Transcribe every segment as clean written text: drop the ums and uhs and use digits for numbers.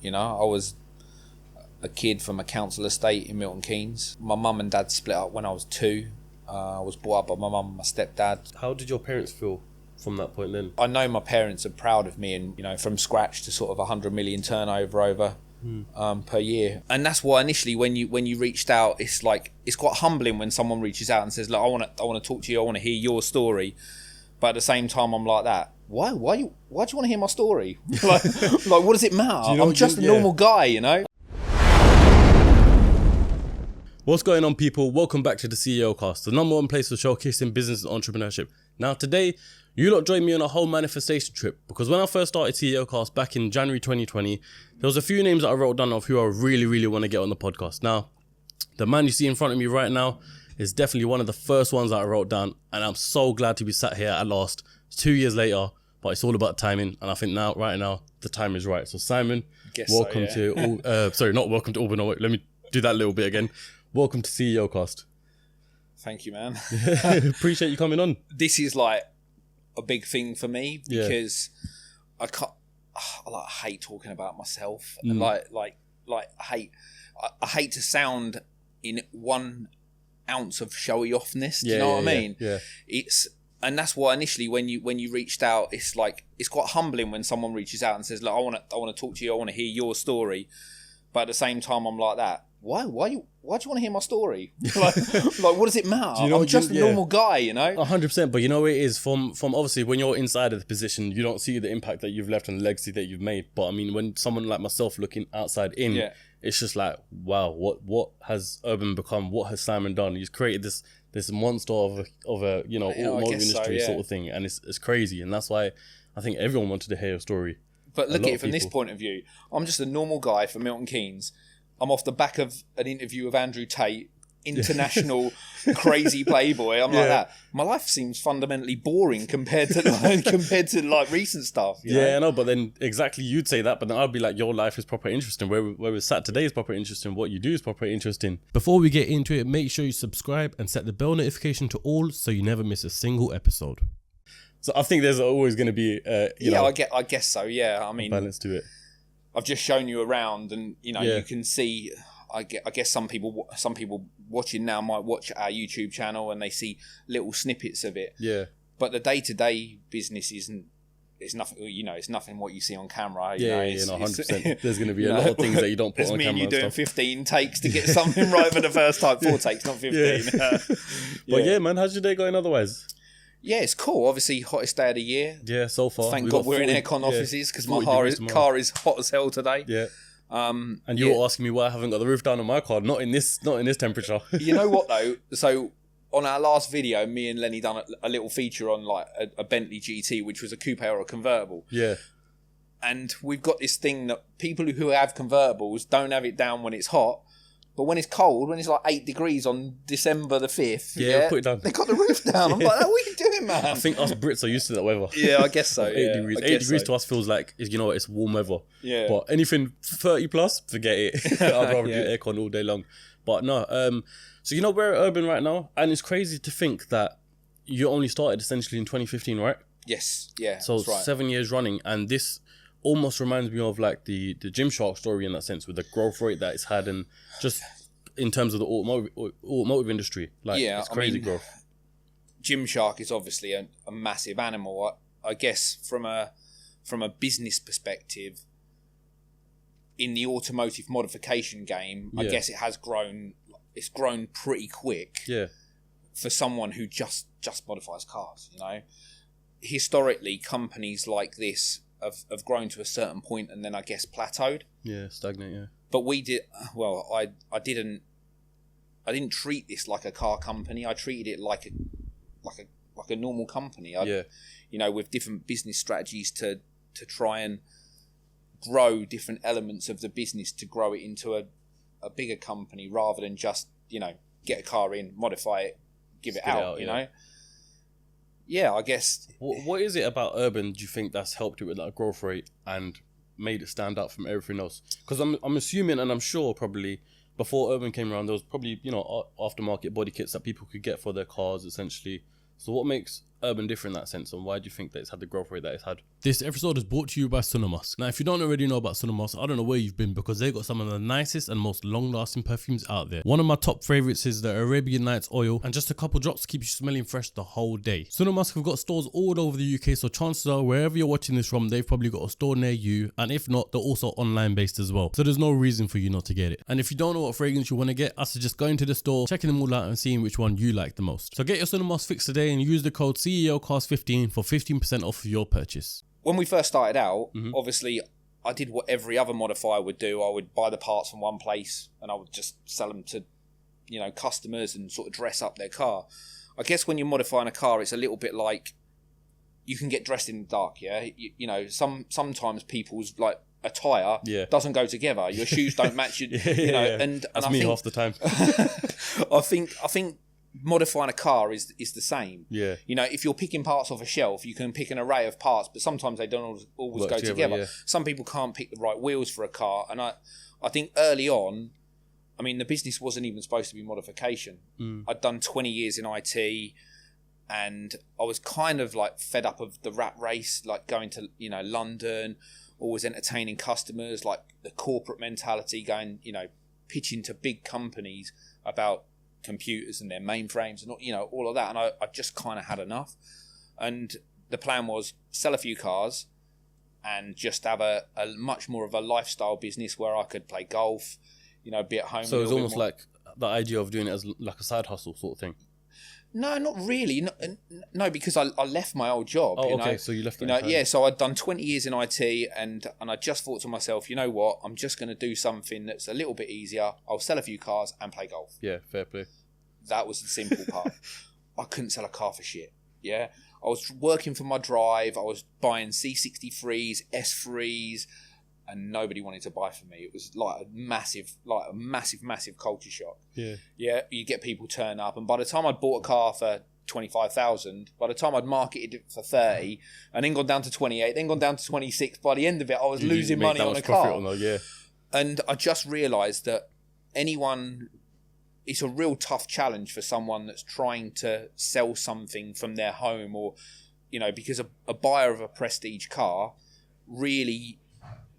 You know, I was a kid from a council estate in Milton Keynes. My mum and dad split up when I was 2. I was brought up by my mum and my stepdad. How did your parents feel from that point then? I know my parents are proud of me, and, you know, from scratch to sort of 100 million turnover over per year. And that's why initially when you reached out, it's quite humbling when someone reaches out and says, look, I want to talk to you, I want to hear your story. But at the same time, I'm like that. Why do you want to hear my story? like what does it matter? I'm just a normal guy, you know? What's going on, people? Welcome back to the CEOCAST, the number one place for showcasing business and entrepreneurship. Now today, you lot joined me on a whole manifestation trip, because when I first started CEOCAST back in January 2020, there was a few names that I wrote down of who I really want to get on the podcast. Now, the man you see in front of me right now is definitely one of the first ones that I wrote down, and I'm so glad to be sat here at last. It's 2 years later, but it's all about timing, and I think right now, the time is right. So Simon, welcome to Urban Automotive. Let me do that little bit again. Welcome to CEOCAST. Thank you, man. Appreciate you coming on. This is like a big thing for me because I hate talking about myself. And I hate to sound in 1 ounce of showy offness. Do you know what I mean? Yeah. And that's why initially when you reached out, it's quite humbling when someone reaches out and says, look, I want to talk to you, I want to hear your story. But at the same time, I'm like that. Why do you want to hear my story? like what does it matter? I'm just a normal guy, you know? 100%. But you know, it is from obviously when you're inside of the position, you don't see the impact that you've left and the legacy that you've made. But I mean, when someone like myself looking outside in, it's just like, wow, what has Urban become? What has Simon done? He's created this monster of a automotive industry sort of thing, and it's crazy. And that's why I think everyone wanted to hear your story. But look at it from this point of view. I'm just a normal guy from Milton Keynes. I'm off the back of an interview with Andrew Tate, international crazy playboy. I'm like that. My life seems fundamentally boring compared to recent stuff. You know? I know. But then exactly you'd say that, but then I'd be like, your life is proper interesting. Where we're sat today is proper interesting. What you do is proper interesting. Before we get into it, make sure you subscribe and set the bell notification to all so you never miss a single episode. So I think there's always going to be, I guess so. Yeah, I mean, balance to it. I've just shown you around, and you can see. I guess some people watching now might watch our YouTube channel and they see little snippets of it. Yeah. But the day-to-day business isn't. It's nothing. It's nothing what you see on camera. 100%. There's going to be a lot of things that you don't put on camera. It's me and you doing 15 takes to get something right for the first time. 4 takes, not 15. But yeah, man, how's your day going otherwise? Yeah, it's cool. Obviously, hottest day of the year. Yeah, so far. Thank God we're in aircon offices because my car is hot as hell today. Yeah. And you were asking me why I haven't got the roof down on my car. Not in this temperature. You know what though? So on our last video, me and Lenny done a little feature on like a Bentley GT, which was a coupe or a convertible. Yeah. And we've got this thing that people who have convertibles don't have it down when it's hot. But when it's cold, when it's like 8 degrees on December the 5th, put it down. They got the roof down. I'm like, what are you doing, man? I think us Brits are used to that weather. Yeah, I guess so. 8 degrees. 8 degrees to us feels like, it's warm weather. Yeah. But anything 30 plus, forget it. I'd rather do aircon all day long. But no, so we're at Urban right now, and it's crazy to think that you only started essentially in 2015, right? Yes. Yeah. So that's right. 7 years running, and this almost reminds me of like the Gymshark story in that sense, with the growth rate that it's had, and just in terms of the automotive industry, it's crazy growth. Gymshark is obviously a massive animal. I guess from a business perspective, in the automotive modification game, I guess it has grown. It's grown pretty quick. Yeah. For someone who just modifies cars, historically companies like this have grown to a certain point and then I guess plateaued. Yeah, stagnate. Yeah. But we did well. I didn't treat this like a car company. I treated it like a normal company. With different business strategies to try and grow different elements of the business to grow it into a bigger company rather than just get a car in, modify it, give it out. Yeah, I guess. What is it about Urban, do you think, that's helped it with that growth rate and made it stand out from everything else? Because I'm assuming, and I'm sure probably before Urban came around, there was probably aftermarket body kits that people could get for their cars essentially. So what makes Urban differ in that sense, and why do you think that it's had the growth rate that it's had? This episode is brought to you by Cinemas. Now, if you don't already know about Cinemas, I don't know where you've been, because they got some of the nicest and most long-lasting perfumes out there. One of my top favourites is the Arabian Nights oil, and just a couple drops to keep you smelling fresh the whole day. Cinemas have got stores all over the UK, so chances are wherever you're watching this from, they've probably got a store near you, and if not, they're also online based as well. So there's no reason for you not to get it. And if you don't know what fragrance you want to get, I suggest going to the store, checking them all out and seeing which one you like the most. So get your Cinemas fix today and use the code CEOCAST15 for 15% off your purchase. When we first started out, obviously I did what every other modifier would do. I would buy the parts from one place and I would just sell them to, you know, customers and sort of dress up their car. I guess when you're modifying a car, it's a little bit like you can get dressed in the dark, yeah? You know, sometimes people's like attire doesn't go together. Your shoes don't match, you know. And that's I me think, half the time. I think modifying a car is the same. Yeah. You know, if you're picking parts off a shelf, you can pick an array of parts, but sometimes they don't always go together. Yeah. Some people can't pick the right wheels for a car, and I think early on, I mean, the business wasn't even supposed to be modification. I'd done 20 years in IT, and I was kind of like fed up of the rat race, like going to, you know, London, always entertaining customers, like the corporate mentality, going, you know, pitching to big companies about computers and their mainframes and, you know, all of that. And I just kind of had enough. And the plan was sell a few cars and just have a much more of a lifestyle business where I could play golf, you know, be at home. So it was almost like the idea of doing it as like a side hustle sort of thing. No, not really. No, because I left my old job. Oh, you okay. know? So you left. You know, yeah. So I'd done 20 years in IT, and I just thought to myself, you know what? I'm just going to do something that's a little bit easier. I'll sell a few cars and play golf. Yeah, fair play. That was the simple part. I couldn't sell a car for shit. Yeah, I was working for my drive. I was buying C63s, S3s, and nobody wanted to buy from me. It was like a massive culture shock. Yeah. Yeah, you get people turn up, and by the time I'd bought a car for 25,000, by the time I'd marketed it for 30, and then gone down to 28, then gone down to 26, by the end of it, I was losing money on a car. And I just realised that it's a real tough challenge for someone that's trying to sell something from their home, or, you know, because a buyer of a prestige car really,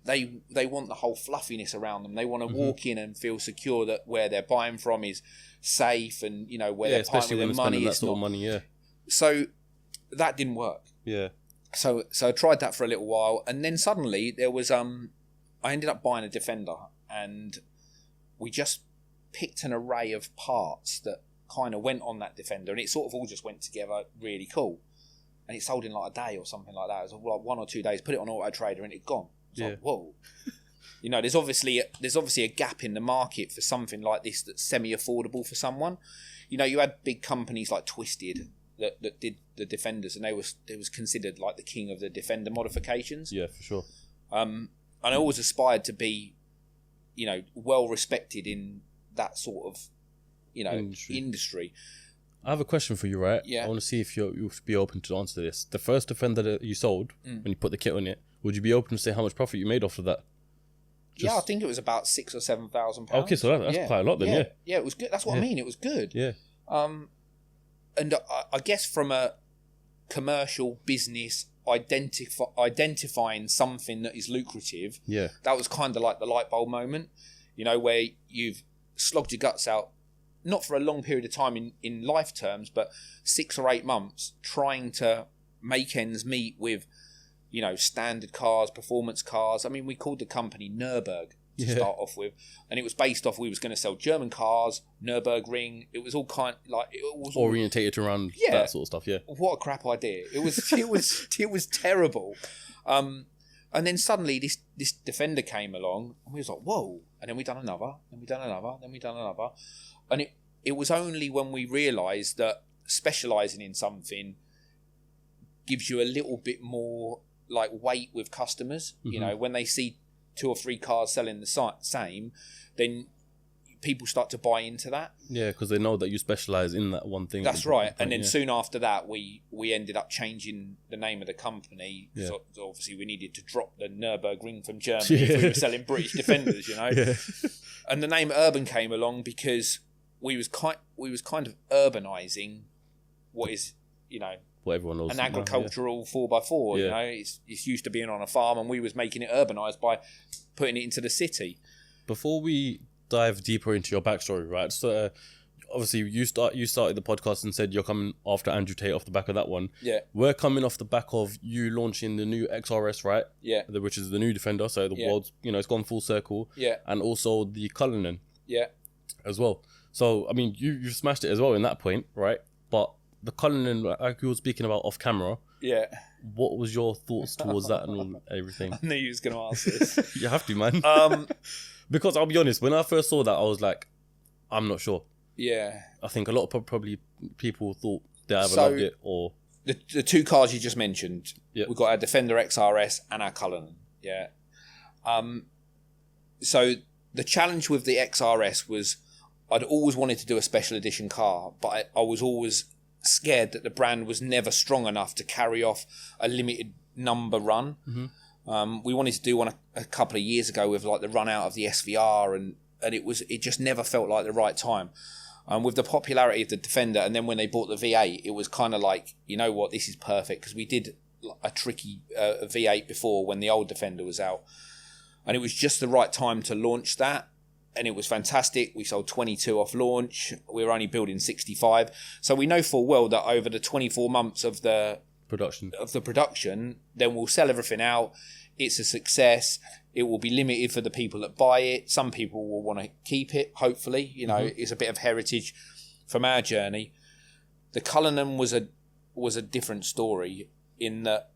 they want the whole fluffiness around them. They want to walk in and feel secure that where they're buying from is safe, and, you know, where they're buying with their money is not. Money, So that didn't work. Yeah. So I tried that for a little while, and then suddenly there was I ended up buying a Defender, and we just picked an array of parts that kind of went on that Defender, and it sort of all just went together really cool. And it sold in like a day or something like that. It was like 1 or 2 days. Put it on Auto Trader and it'd gone. Like, whoa. You know, there's obviously a gap in the market for something like this that's semi-affordable for someone. You know, you had big companies like Twisted that did the Defenders, and they was considered like the king of the Defender modifications. Yeah, for sure. And I always aspired to be, you know, well respected in that sort of, you know, industry. I have a question for you, right? Yeah. I want to see if you'll be open to answer this. The first Defender that you sold, when you put the kit on it, would you be open to say how much profit you made off of that? Yeah, I think it was about £6,000 or £7,000. Okay, so that's quite a lot then, Yeah, it was good. That's what I mean. It was good. Yeah. And I guess from a commercial business, identifying something that is lucrative, that was kind of like the light bulb moment, you know, where you've slogged your guts out, not for a long period of time in life terms, but 6 or 8 months trying to make ends meet with, you know, standard cars, performance cars. I mean, we called the company Nürburg to start off with, and it was based off, we was going to sell German cars, Nürburgring. It was all kind of like, it was orientated around that sort of stuff. Yeah. What a crap idea! It was terrible. And then suddenly this Defender came along, and we was like, whoa! And then we done another, then we done another, then we done another, and it was only when we realised that specialising in something gives you a little bit more like weight with customers. You know, when they see 2 or 3 cars selling the same, then people start to buy into that. Yeah, because they know that you specialise in that one thing. That's right. And then soon after that, we ended up changing the name of the company. Yeah. So obviously, we needed to drop the Nürburgring from Germany if we were selling British Defenders, you know. Yeah. And the name Urban came along because we was kind of urbanising what is, you know, what everyone knows. An agricultural 4x4. You know, it's used to being on a farm, and we was making it urbanised by putting it into the city. Before we dive deeper into your backstory, right? So obviously you started the podcast and said you're coming after Andrew Tate off the back of that one. Yeah. We're coming off the back of you launching the new XRS, right? Yeah. Which is the new Defender. So the world's, you know, it's gone full circle. Yeah. And also the Cullinan. Yeah. As well. So, I mean, you smashed it as well in that point, right? But the Cullinan, like you were speaking about off camera. Yeah. What was your thoughts towards that and everything? I knew you was going to ask this. You have to, man. Because I'll be honest, when I first saw that, I was like, I'm not sure. Yeah. I think a lot of probably people thought they either loved it or... The two cars you just mentioned, we've got our Defender XRS and our Cullinan. Yeah. So the challenge with the XRS was I'd always wanted to do a special edition car, but I was always scared that the brand was never strong enough to carry off a limited number run. Mm-hmm. We wanted to do one a couple of years ago with like the run out of the SVR, and it just never felt like the right time. With the popularity of the Defender, and then when they bought the V8, it was kind of like, you know what, this is perfect, because we did a tricky V8 before when the old Defender was out, and it was just the right time to launch that. And it was fantastic. We sold 22 off launch. We were only building 65. So we know full well that over the 24 months of the production, then we'll sell everything out. It's a success. It will be limited for the people that buy it. Some people will want to keep it, hopefully. You know, it's a bit of heritage from our journey. The Cullinan was a different story in that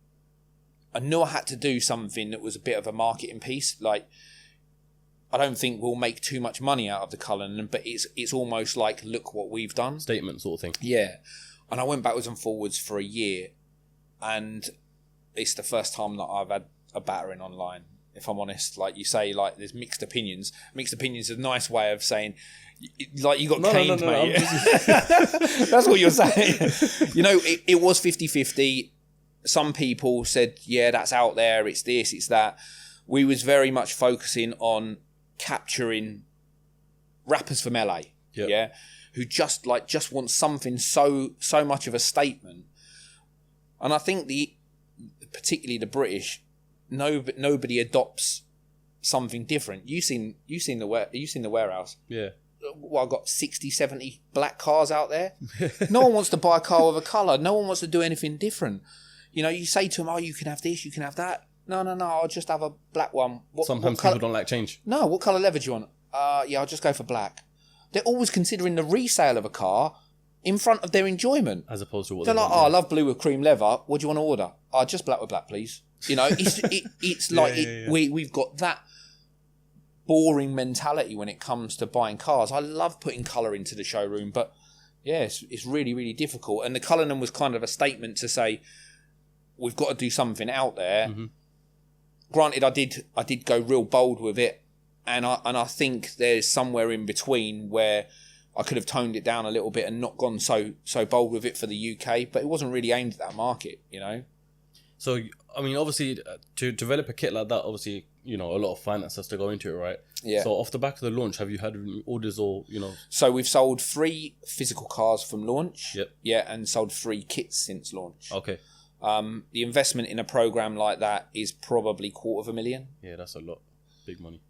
I knew I had to do something that was a bit of a marketing piece. Like, I don't think we'll make too much money out of the Cullinan, but it's almost like, look what we've done. Statement sort of thing. Yeah. And I went backwards and forwards for a year, and it's the first time that I've had a battering online, if I'm honest. Like you say, like there's mixed opinions. Mixed opinions is a nice way of saying, like you got caned, mate. That's what you're saying. You know, it was 50-50. Some people said, yeah, that's out there. It's this, it's that. We was very much focusing on capturing rappers from LA, who just want something so much of a statement. And I think particularly the British, nobody adopts something different. You seen the warehouse? Yeah. Well, I've got 60, 70 black cars out there. No one wants to buy a car with a colour. No one wants to do anything different. You know, you say to them, oh, you can have this, you can have that. No, I'll just have a black one. Sometimes people don't like change. No, what colour leather do you want? Yeah, I'll just go for black. They're always considering the resale of a car in front of their enjoyment. As opposed to what they're like, I love blue with cream leather. What do you want to order? Just black with black, please. You know, it's like we've got that boring mentality when it comes to buying cars. I love putting colour into the showroom, but yeah, it's really, really difficult. And the Cullinan was kind of a statement to say, we've got to do something out there. Mm-hmm. Granted, I did go real bold with it, and I think there's somewhere in between where I could have toned it down a little bit and not gone so bold with it for the UK, but it wasn't really aimed at that market, you know. So, I mean, obviously, to develop a kit like that, obviously, you know, a lot of finance has to go into it, right? Yeah. So, off the back of the launch, have you had any orders or, you know? So, we've sold 3 physical cars from launch. Yep. Yeah, and sold 3 kits since launch. Okay. The investment in a program like that is probably $250,000. Yeah, that's a lot. Big money.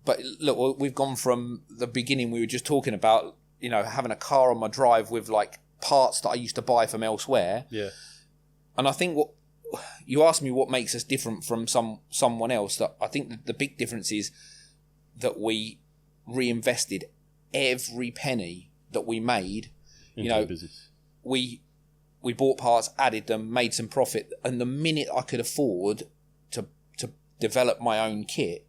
But look, we've gone from the beginning we were just talking about, you know, having a car on my drive with like parts that I used to buy from elsewhere. Yeah. And I think what you asked me, what makes us different from someone else, that I think the big difference is that we reinvested every penny that we made. Into the business. We bought parts, added them, made some profit, and the minute I could afford to develop my own kit,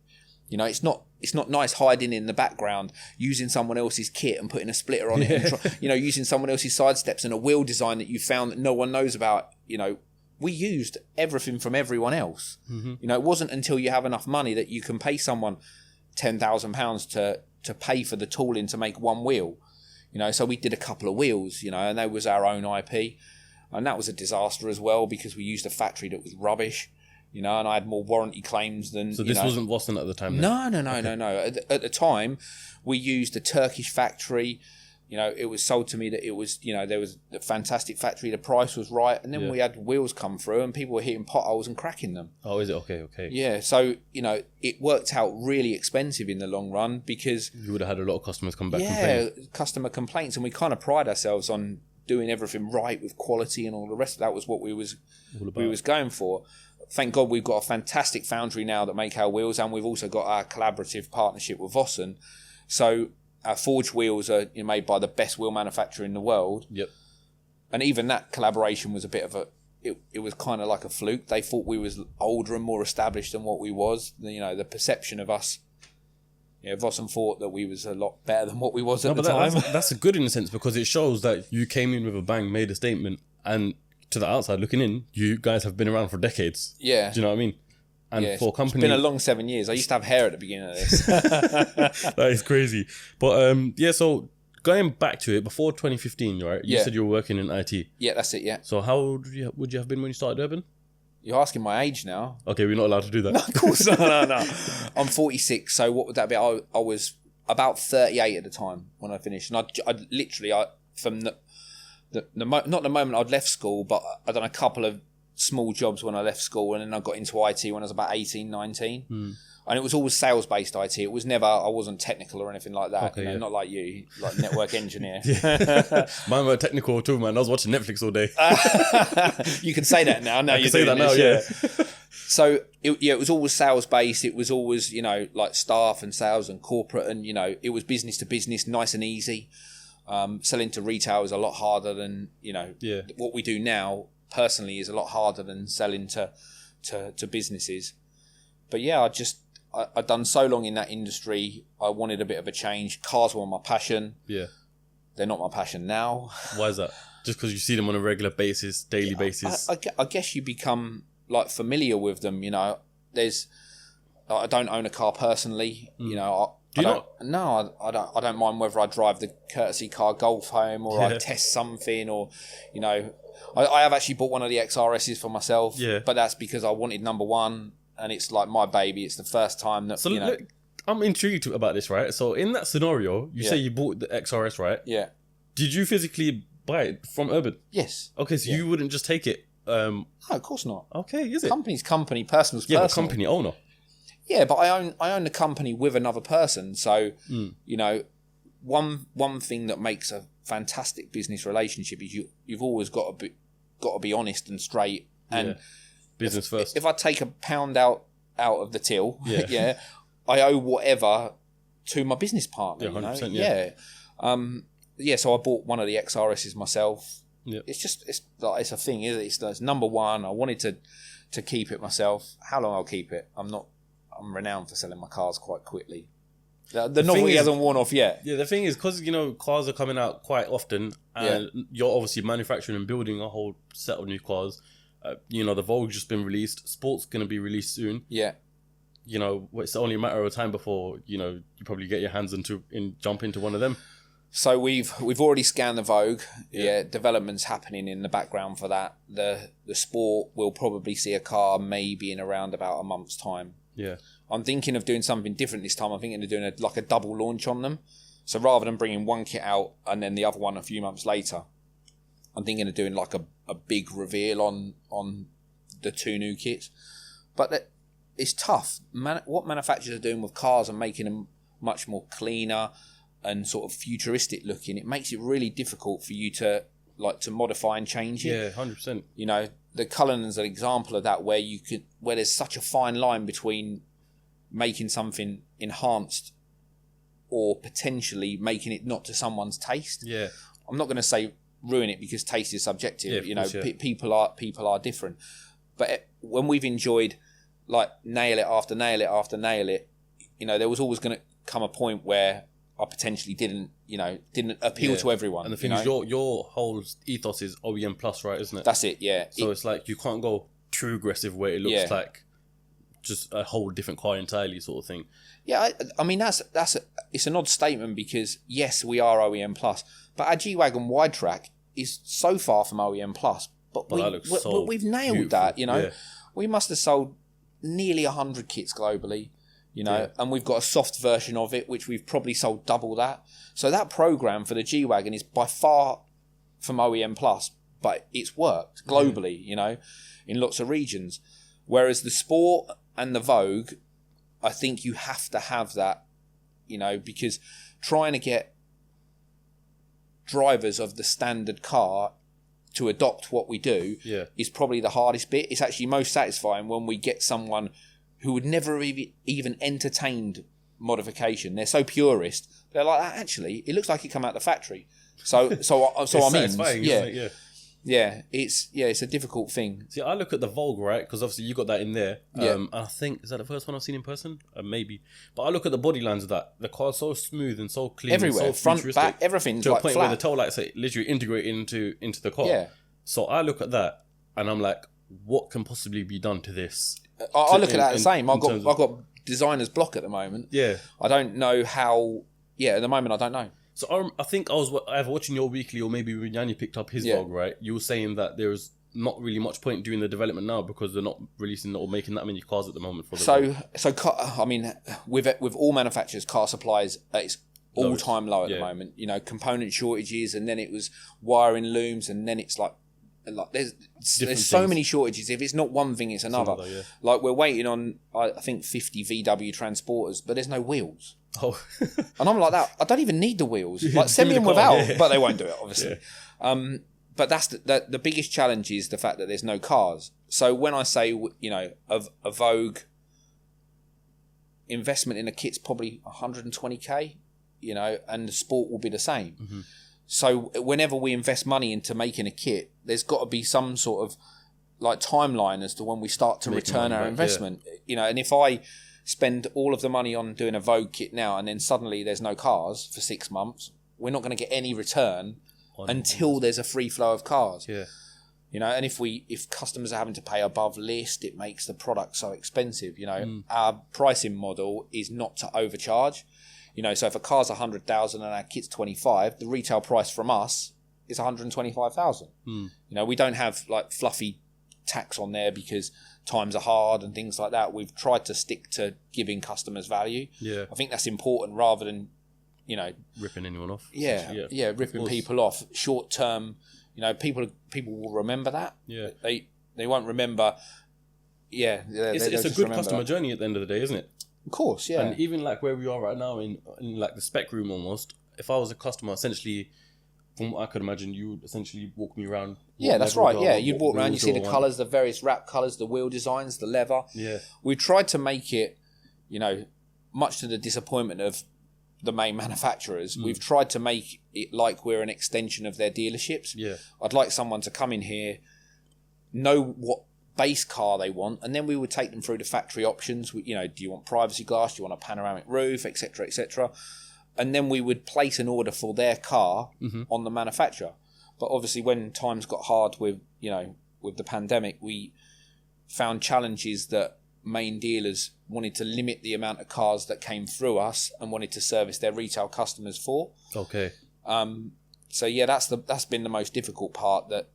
you know, it's not nice hiding in the background using someone else's kit and putting a splitter on it, and you know, using someone else's side steps and a wheel design that you found that no one knows about. You know, we used everything from everyone else. Mm-hmm. You know, it wasn't until you have enough money that you can pay someone £10,000 to pay for the tooling to make one wheel. You know, so we did a couple of wheels, you know, and that was our own IP. And that was a disaster as well because we used a factory that was rubbish, you know, and I had more warranty claims than... So this wasn't Boston at the time then? No. At the time, we used a Turkish factory. You know, it was sold to me that it was, you know, there was a fantastic factory, the price was right, and then we had wheels come through and people were hitting potholes and cracking them. Oh, is it? Okay. Yeah, so, you know, it worked out really expensive in the long run because... You would have had a lot of customers come back complaining. Yeah, customer complaints, and we kind of pride ourselves on doing everything right with quality and all the rest of that was what we was going for. Thank God we've got a fantastic foundry now that make our wheels, and we've also got our collaborative partnership with Vossen. So... Our forged wheels are made by the best wheel manufacturer in the world. Yep. And even that collaboration was a bit of a... It was kind of like a fluke. They thought we was older and more established than what we was. You know, the perception of us... Vossen thought that we was a lot better than what we was at the time. That's good in a sense because it shows that you came in with a bang, made a statement, and to the outside looking in, you guys have been around for decades. Yeah. Do you know what I mean? And for a company... It's been a long 7 years. I used to have hair at the beginning of this. That is crazy. But so going back to it, before 2015, right? You said you were working in IT. Yeah, that's it, yeah. So how old would you have been when you started Urban? You're asking my age now. Okay, we're not allowed to do that. No, of course not. No. I'm 46, so what would that be? I was about 38 at the time when I finished. And I literally, from not the moment I'd left school, but I'd done a couple of small jobs when I left school, and then I got into IT when I was about 18, 19. And it was always sales-based IT. It was never, I wasn't technical or anything like that. Okay, not like you, like network engineer. Mine were technical too, man. I was watching Netflix all day. You can say that now. I can say that now, yeah. So, it was always sales-based. It was always, like staff and sales and corporate, and, it was business to business, nice and easy. Selling to retail is a lot harder than, what we do now. Personally is a lot harder than selling to businesses. But yeah, I'd done so long in that industry. I wanted a bit of a change. Cars were my passion. Yeah. They're not my passion now. Why is that? Just because you see them on a regular basis, daily basis? I guess you become like familiar with them. I don't own a car personally. Do you not? No, I don't mind whether I drive the courtesy car Golf home or I test something or, I have actually bought one of the XRSs for myself. Yeah. But that's because I wanted number one and it's like my baby. It's the first time that, Look, I'm intrigued about this, right? So in that scenario, you say you bought the XRS, right? Yeah. Did you physically buy it from Urban? Yes. Okay, so you wouldn't just take it? No, of course not. Okay, is it? Company's company, person's personal. Yeah, the company owner. Yeah, but I own the company with another person. So, one thing that makes a fantastic business relationship is you've always got to be honest and straight. And business first. If I take a pound out of the till, I owe whatever to my business partner. 100%, so I bought one of the XRSs myself. Yeah. It's a thing, isn't it? It's number one. I wanted to keep it myself. How long I'll keep it? I'm renowned for selling my cars quite quickly. The novelty hasn't worn off yet. Yeah, the thing is, because, cars are coming out quite often, and you're obviously manufacturing and building a whole set of new cars. The Vogue's just been released. Sport's going to be released soon. Yeah. It's only a matter of time before, you probably get your hands jump into one of them. So we've already scanned the Vogue. Yeah, development's happening in the background for that. The Sport will probably see a car maybe in around about a month's time. Yeah. I'm thinking of doing something different this time. I'm thinking of doing a double launch on them. So rather than bringing one kit out and then the other one a few months later, I'm thinking of doing like a big reveal on the two new kits. But it's tough. What manufacturers are doing with cars and making them much more cleaner and sort of futuristic looking, it makes it really difficult for you to modify and change it. Yeah, 100%. The Cullinan's an example of that where there's such a fine line between making something enhanced or potentially making it not to someone's taste. Yeah. I'm not going to say ruin it because taste is subjective. Yeah, people are different. But when we've enjoyed nail it after nail it after nail it, there was always going to come a point where I potentially didn't appeal to everyone. And the thing is, your whole ethos is OEM plus, right? Isn't it? That's it. Yeah. So it's like you can't go too aggressive where it looks like just a whole different car entirely, sort of thing. Yeah, I mean it's an odd statement because yes, we are OEM plus, but our G-Wagon wide track is so far from OEM plus. But we've nailed beautiful. that. We must have sold nearly 100 kits globally. you know, and we've got a soft version of it, which we've probably sold double that. So that program for the G-Wagon is by far from OEM Plus, but it's worked globally, you know, in lots of regions. Whereas the Sport and the Vogue, I think you have to have that, you know, because trying to get drivers of the standard car to adopt what we do is probably the hardest bit. It's actually most satisfying when we get someone who would never even entertained modification. They're so purist. They're like, actually, it looks like it come out the factory. So I'm in. It's a difficult thing. See, I look at the Vogue, right? Because obviously you got that in there. And I think, is that the first one I've seen in person? Maybe. But I look at the body lines of that. The car's so smooth and so clean. Everywhere, and so front, back, everything's to like a point flat. where the tail lights are literally integrated into the car. Yeah. So I look at that and I'm like, what can possibly be done to this? I look at that the same. I've got designer's block at the moment. Yeah. I don't know how. Yeah, at the moment I don't know. So I think I was either watching your weekly or maybe when Yanni picked up his vlog, right? You were saying that there's not really much point doing the development now because they're not releasing or making that many cars at the moment for the I mean, with all manufacturers, car supplies at its all-time low at the moment. You know, component shortages, and then it was wiring looms, and then it's like there's so many shortages. If it's not one thing, it's another. Like we're waiting on I think 50 VW transporters, but there's no wheels. Oh. And I'm like that. I don't even need the wheels. Like send me them without, but they won't do it, obviously. But that's the biggest challenge is the fact that there's no cars. So when I say, you know, a Vogue investment in a kit's probably 120k, you know, and the Sport will be the same. Mm-hmm. So whenever we invest money into making a kit, there's got to be some sort of like timeline as to when we start to return our investment. You know, and if I spend all of the money on doing a Vogue kit now and then suddenly there's no cars for 6 months, we're not going to get any return until there's a free flow of cars. Yeah. You know, and if customers are having to pay above list, it makes the product so expensive. You know, our pricing model is not to overcharge. You know, so if a car's 100,000 and our kit's 25, the retail price from us is 125,000. You know, we don't have like fluffy tax on there because times are hard and things like that. We've tried to stick to giving customers value. Yeah, I think that's important rather than, you know, ripping anyone off. Yeah, ripping people off. Short term, you know, people will remember that. Yeah, they won't remember. Yeah, it's a good customer journey at the end of the day, isn't it? Of course, yeah. And even like where we are right now in like the spec room almost, if I was a customer, essentially, from what I could imagine, you would essentially walk me around. Yeah, that's right. Yeah, you'd walk around, you see the colours, the various wrap colours, the wheel designs, the leather. Yeah. We tried to make it, you know, much to the disappointment of the main manufacturers, we've tried to make it like we're an extension of their dealerships. Yeah. I'd like someone to come in here, know what base car they want, and then we would take them through the factory options. You know, do you want privacy glass? Do you want a panoramic roof, etc., etc.? And then we would place an order for their car on the manufacturer. But obviously, when times got hard with, you know, with the pandemic, we found challenges that main dealers wanted to limit the amount of cars that came through us and wanted to service their retail customers for. Okay. So yeah, that's been the most difficult part. That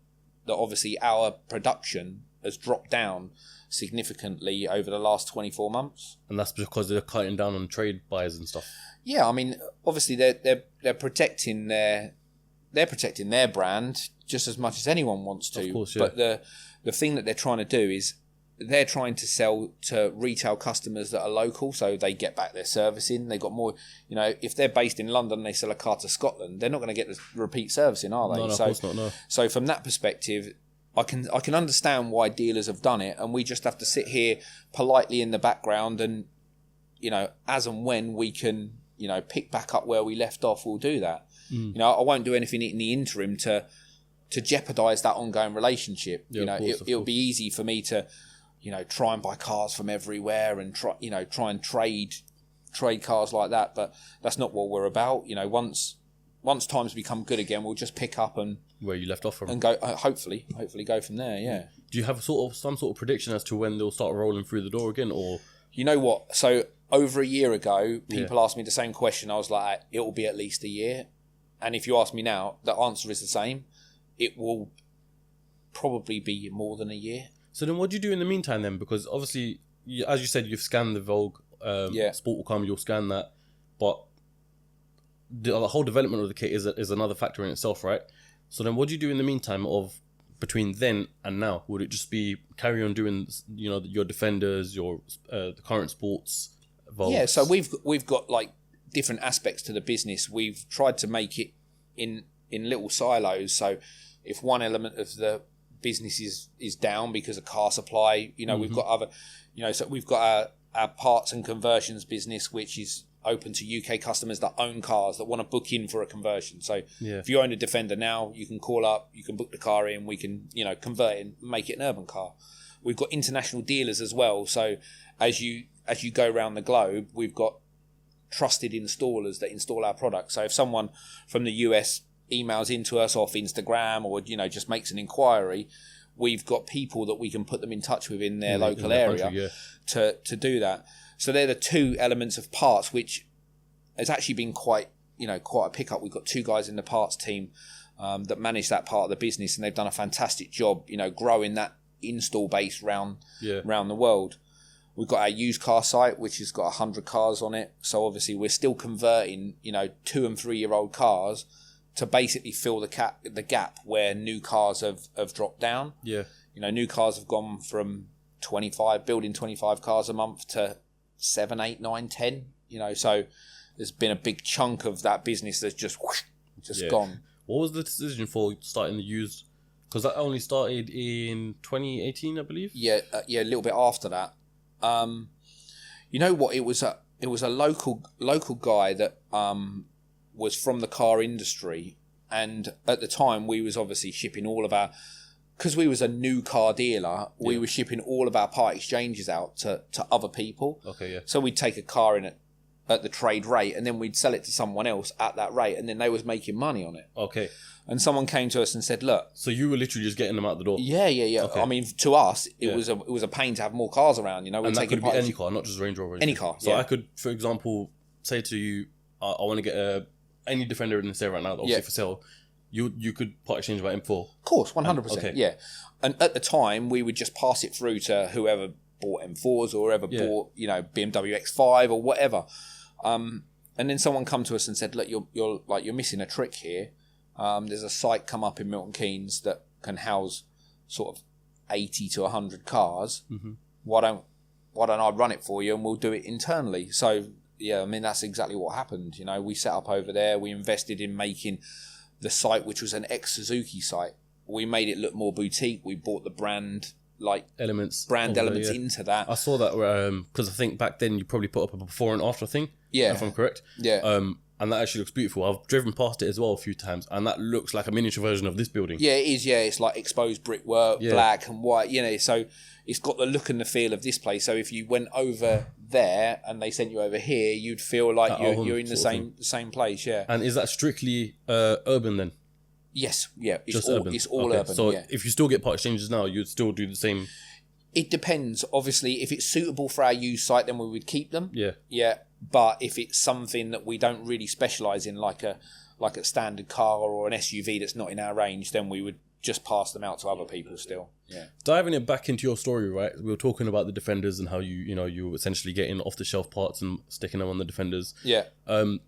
obviously our production has dropped down significantly over the last 24 months. And that's because they're cutting down on trade buyers and stuff. Yeah, I mean, obviously they're protecting their brand just as much as anyone wants to. Of course, yeah. But the thing that they're trying to do is they're trying to sell to retail customers that are local, so they get back their servicing. They got more, you know, if they're based in London and they sell a car to Scotland, they're not going to get the repeat servicing, are they? No, of course not, no. So from that perspective, I can understand why dealers have done it, and we just have to sit here politely in the background and, you know, as and when we can, you know, pick back up where we left off, we'll do that. You know, I won't do anything in the interim to jeopardise that ongoing relationship. Yeah, you know, it'll be easy for me to, you know, try and buy cars from everywhere and try and trade cars like that, but that's not what we're about. You know, once times become good again, we'll just pick up and where you left off from and go. Hopefully go from there. Yeah. Do you have some sort of prediction as to when they'll start rolling through the door again, or? You know what? So over a year ago, people asked me the same question. I was like, it will be at least a year. And if you ask me now, the answer is the same. It will probably be more than a year. So then what do you do in the meantime then? Because obviously, as you said, you've scanned the Vogue Sport will come, you'll scan that. But the whole development of the kit is another factor in itself, right? So then what do you do in the meantime of between then and now? Would it just be carry on doing, your defenders, your the current sports? Volks? Yeah, so we've got like different aspects to the business. We've tried to make it in little silos. So if one element of the business is down because of car supply, we've got other, so we've got our parts and conversions business, which is open to UK customers that own cars that want to book in for a conversion. So if you own a Defender now, you can call up, you can book the car in, we can, convert it and make it an urban car. We've got international dealers as well. So as you go around the globe, we've got trusted installers that install our products. So if someone from the US emails into us off Instagram or, just makes an inquiry, we've got people that we can put them in touch with in their local area to do that. So they're the two elements of parts, which has actually been quite a pickup. We've got two guys in the parts team that manage that part of the business, and they've done a fantastic job, growing that install base around the world. We've got our used car site, which has got 100 cars on it. So obviously we're still converting, 2 and 3 year old cars to basically fill the gap where new cars have dropped down. Yeah. New cars have gone from building 25 cars a month to 7, 8, 9, 10. So there's been a big chunk of that business that's just gone. What was the decision for starting the used? Because that only started in 2018, I believe. Yeah, a little bit after that. You know what? It was a local guy that was from the car industry, and at the time we was obviously shipping all of our, because we was a new car dealer, we were shipping all of our part exchanges out to other people. Okay, yeah. So we'd take a car in at the trade rate, and then we'd sell it to someone else at that rate, and then they was making money on it. Okay. And someone came to us and said, "Look." So you were literally just getting them out the door. Yeah. Okay. I mean, to us, it was a pain to have more cars around. And that could be any car, not just Range Rover. Any car. So I could, for example, say to you, I want to get any Defender in this area right now, obviously for sale. You could part exchange my M4. Of course, 100%. Okay. Yeah. And at the time, we would just pass it through to whoever bought M4s or whoever bought, BMW X5 or whatever. And then someone come to us and said, "Look, you're missing a trick here. There's a site come up in Milton Keynes that can house sort of 80 to 100 cars. Mm-hmm. Why don't I run it for you and we'll do it internally?" So yeah, I mean that's exactly what happened. We set up over there. We invested in making the site, which was an ex-Suzuki site. We made it look more boutique. We bought the brand elements into that. I saw that because I think back then you probably put up a before and after thing. Yeah, if I'm correct. Yeah. And that actually looks beautiful. I've driven past it as well a few times, and that looks like a miniature version of this building. Yeah, it is. Yeah, it's like exposed brickwork, black and white. So it's got the look and the feel of this place. So if you went over there and they sent you over here, you'd feel like you're in the same place. Yeah. And is that strictly urban then? Yes. Yeah. Just urban. It's all urban. So if you still get part exchanges now, you'd still do the same. It depends. Obviously, if it's suitable for our used site, then we would keep them. Yeah. Yeah. But if it's something that we don't really specialise in, like a standard car or an SUV that's not in our range, then we would just pass them out to other people still. Yeah. Diving it back into your story, right? We were talking about the Defenders and how you were essentially getting off the shelf parts and sticking them on the Defenders. Yeah. And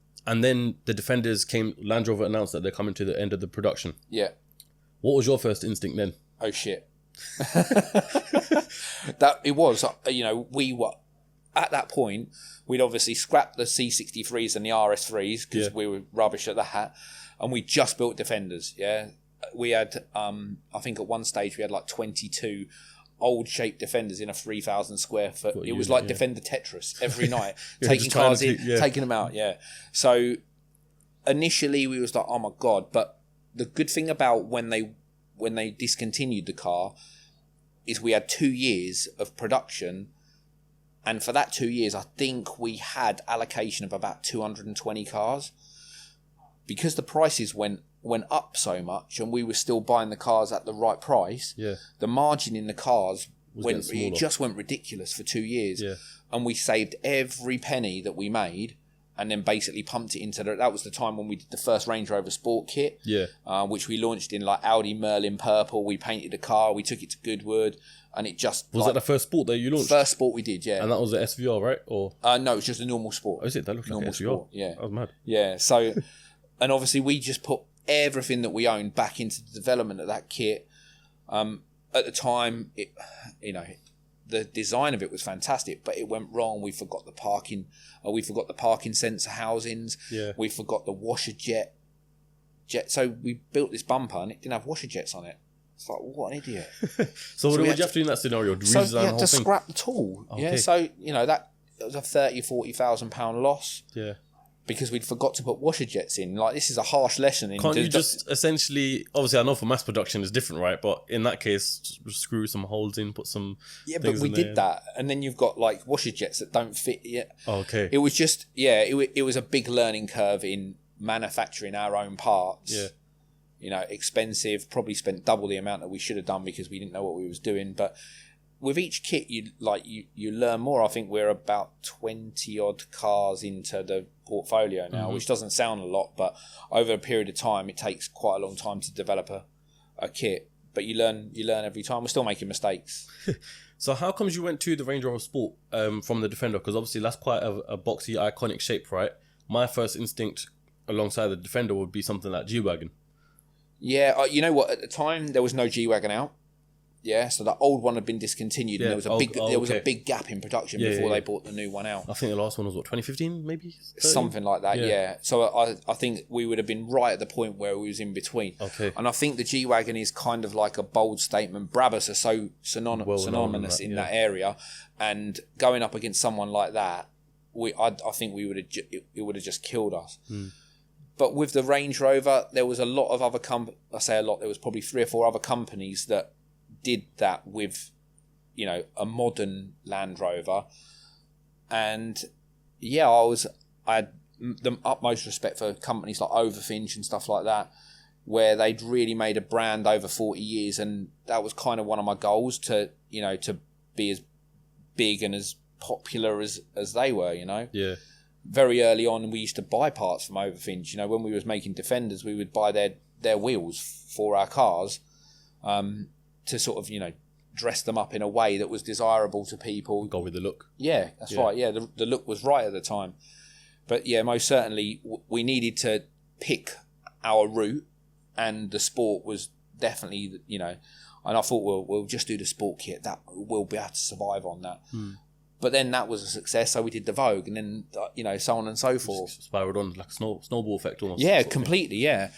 then the Defenders came. Land Rover announced that they're coming to the end of the production. Yeah. What was your first instinct then? Oh shit. That it was. We were. At that point, we'd obviously scrapped the C63s and the RS3s because we were rubbish at that, and we just built Defenders. Yeah, we had, I think at one stage we had like 22 old-shaped Defenders in a 3,000 square foot. It was like Defender Tetris every night, taking cars in, taking them out. Yeah. So initially we was like, oh my god, but the good thing about when they discontinued the car is we had 2 years of production. And for that 2 years, I think we had allocation of about 220 cars. Because the prices went up so much and we were still buying the cars at the right price, the margin in the cars just went ridiculous for 2 years. Yeah. And we saved every penny that we made and then basically pumped it into that was the time when we did the first Range Rover Sport kit, which we launched in like Audi Merlin purple. We painted the car, we took it to Goodwood, and it just was that the first Sport that you launched? First Sport we did, yeah. And that was the SVR, right? Or no, it was just a normal Sport. Oh, is it? That looked like normal an SVR. Sport, yeah. I was mad. Yeah, so and obviously we just put everything that we owned back into the development of that kit. At the time, the design of it was fantastic, but it went wrong. We forgot the parking. We forgot the parking sensor housings. Yeah. We forgot the washer jet. So we built this bumper and it didn't have washer jets on it. It's like, what an idiot. So what did you have to do in that scenario? So you had to scrap the tool. Okay. Yeah. So that was a £30,000-40,000 loss. Yeah. Because we'd forgot to put washer jets in. Like, this is a harsh lesson. Can't you just essentially... Obviously, I know for mass production it's different, right? But in that case, just screw some holes in, put some... Yeah, but we did that. And then you've got, like, washer jets that don't fit yet. Oh, okay. It was just... Yeah, it was a big learning curve in manufacturing our own parts. Yeah. Expensive. Probably spent double the amount that we should have done because we didn't know what we was doing. But with each kit, you learn more. I think we're about 20 odd cars into the portfolio now, which doesn't sound a lot, but over a period of time, it takes quite a long time to develop a kit. But you learn every time. We're still making mistakes. So how comes you went to the Range Rover Sport from the Defender? Because obviously that's quite a boxy, iconic shape, right? My first instinct alongside the Defender would be something like G-Wagon. Yeah, you know what? At the time, there was no G-Wagon out. Yeah, so the old one had been discontinued, and there was a big gap in production before they bought the new one out. I think the last one was 2015, maybe 13? Something like that. Yeah. So I think we would have been right at the point where we was in between. Okay. And I think the G-Wagon is kind of like a bold statement. Brabus are so synonymous in that area, and going up against someone like that, I think it would have just killed us. But with the Range Rover, there was a lot of other I say a lot. There was probably 3 or 4 other companies that did that with, a modern Land Rover. And yeah, I had the utmost respect for companies like Overfinch and stuff like that, where they'd really made a brand over 40 years. And that was kind of one of my goals to be as big and as popular as they were, Yeah. Very early on, we used to buy parts from Overfinch. When we was making Defenders, we would buy their wheels for our cars, to sort of, dress them up in a way that was desirable to people. Go with the look. Yeah, that's right. Yeah, the look was right at the time. But yeah, most certainly we needed to pick our route, and the Sport was definitely, and I thought, we'll just do the Sport kit. That we'll be able to survive on that. But then that was a success, so we did the Vogue, and then, so on and so forth. Spiraled on like a snowball effect almost. Yeah, completely, yeah.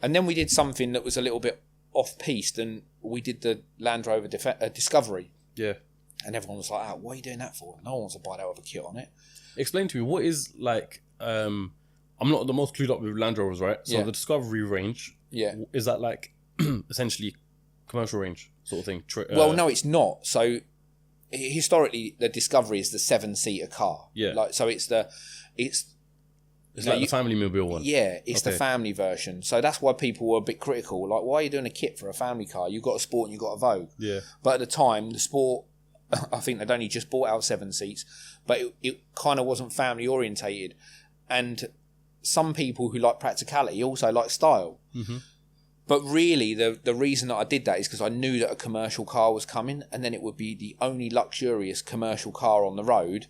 And then we did something that was a little bit off-piste, and we did the Land Rover Discovery. Yeah. And everyone was like, what are you doing that for? No one wants to buy that with a kit on it. Explain to me, what is like... I'm not the most clued up with Land Rovers, right? So the Discovery range, is that like essentially commercial range sort of thing? Well, no, it's not. So historically, the Discovery is the 7-seater car. Yeah. So it's like the family mobile one. Yeah, it's the family version. So that's why people were a bit critical. Like, why are you doing a kit for a family car? You've got a Sport and you've got a Vogue. Yeah. But at the time, the Sport, I think they'd only just bought out 7 seats, but it kind of wasn't family orientated. And some people who like practicality also like style. But really, the reason that I did that is because I knew that a commercial car was coming, and then it would be the only luxurious commercial car on the road.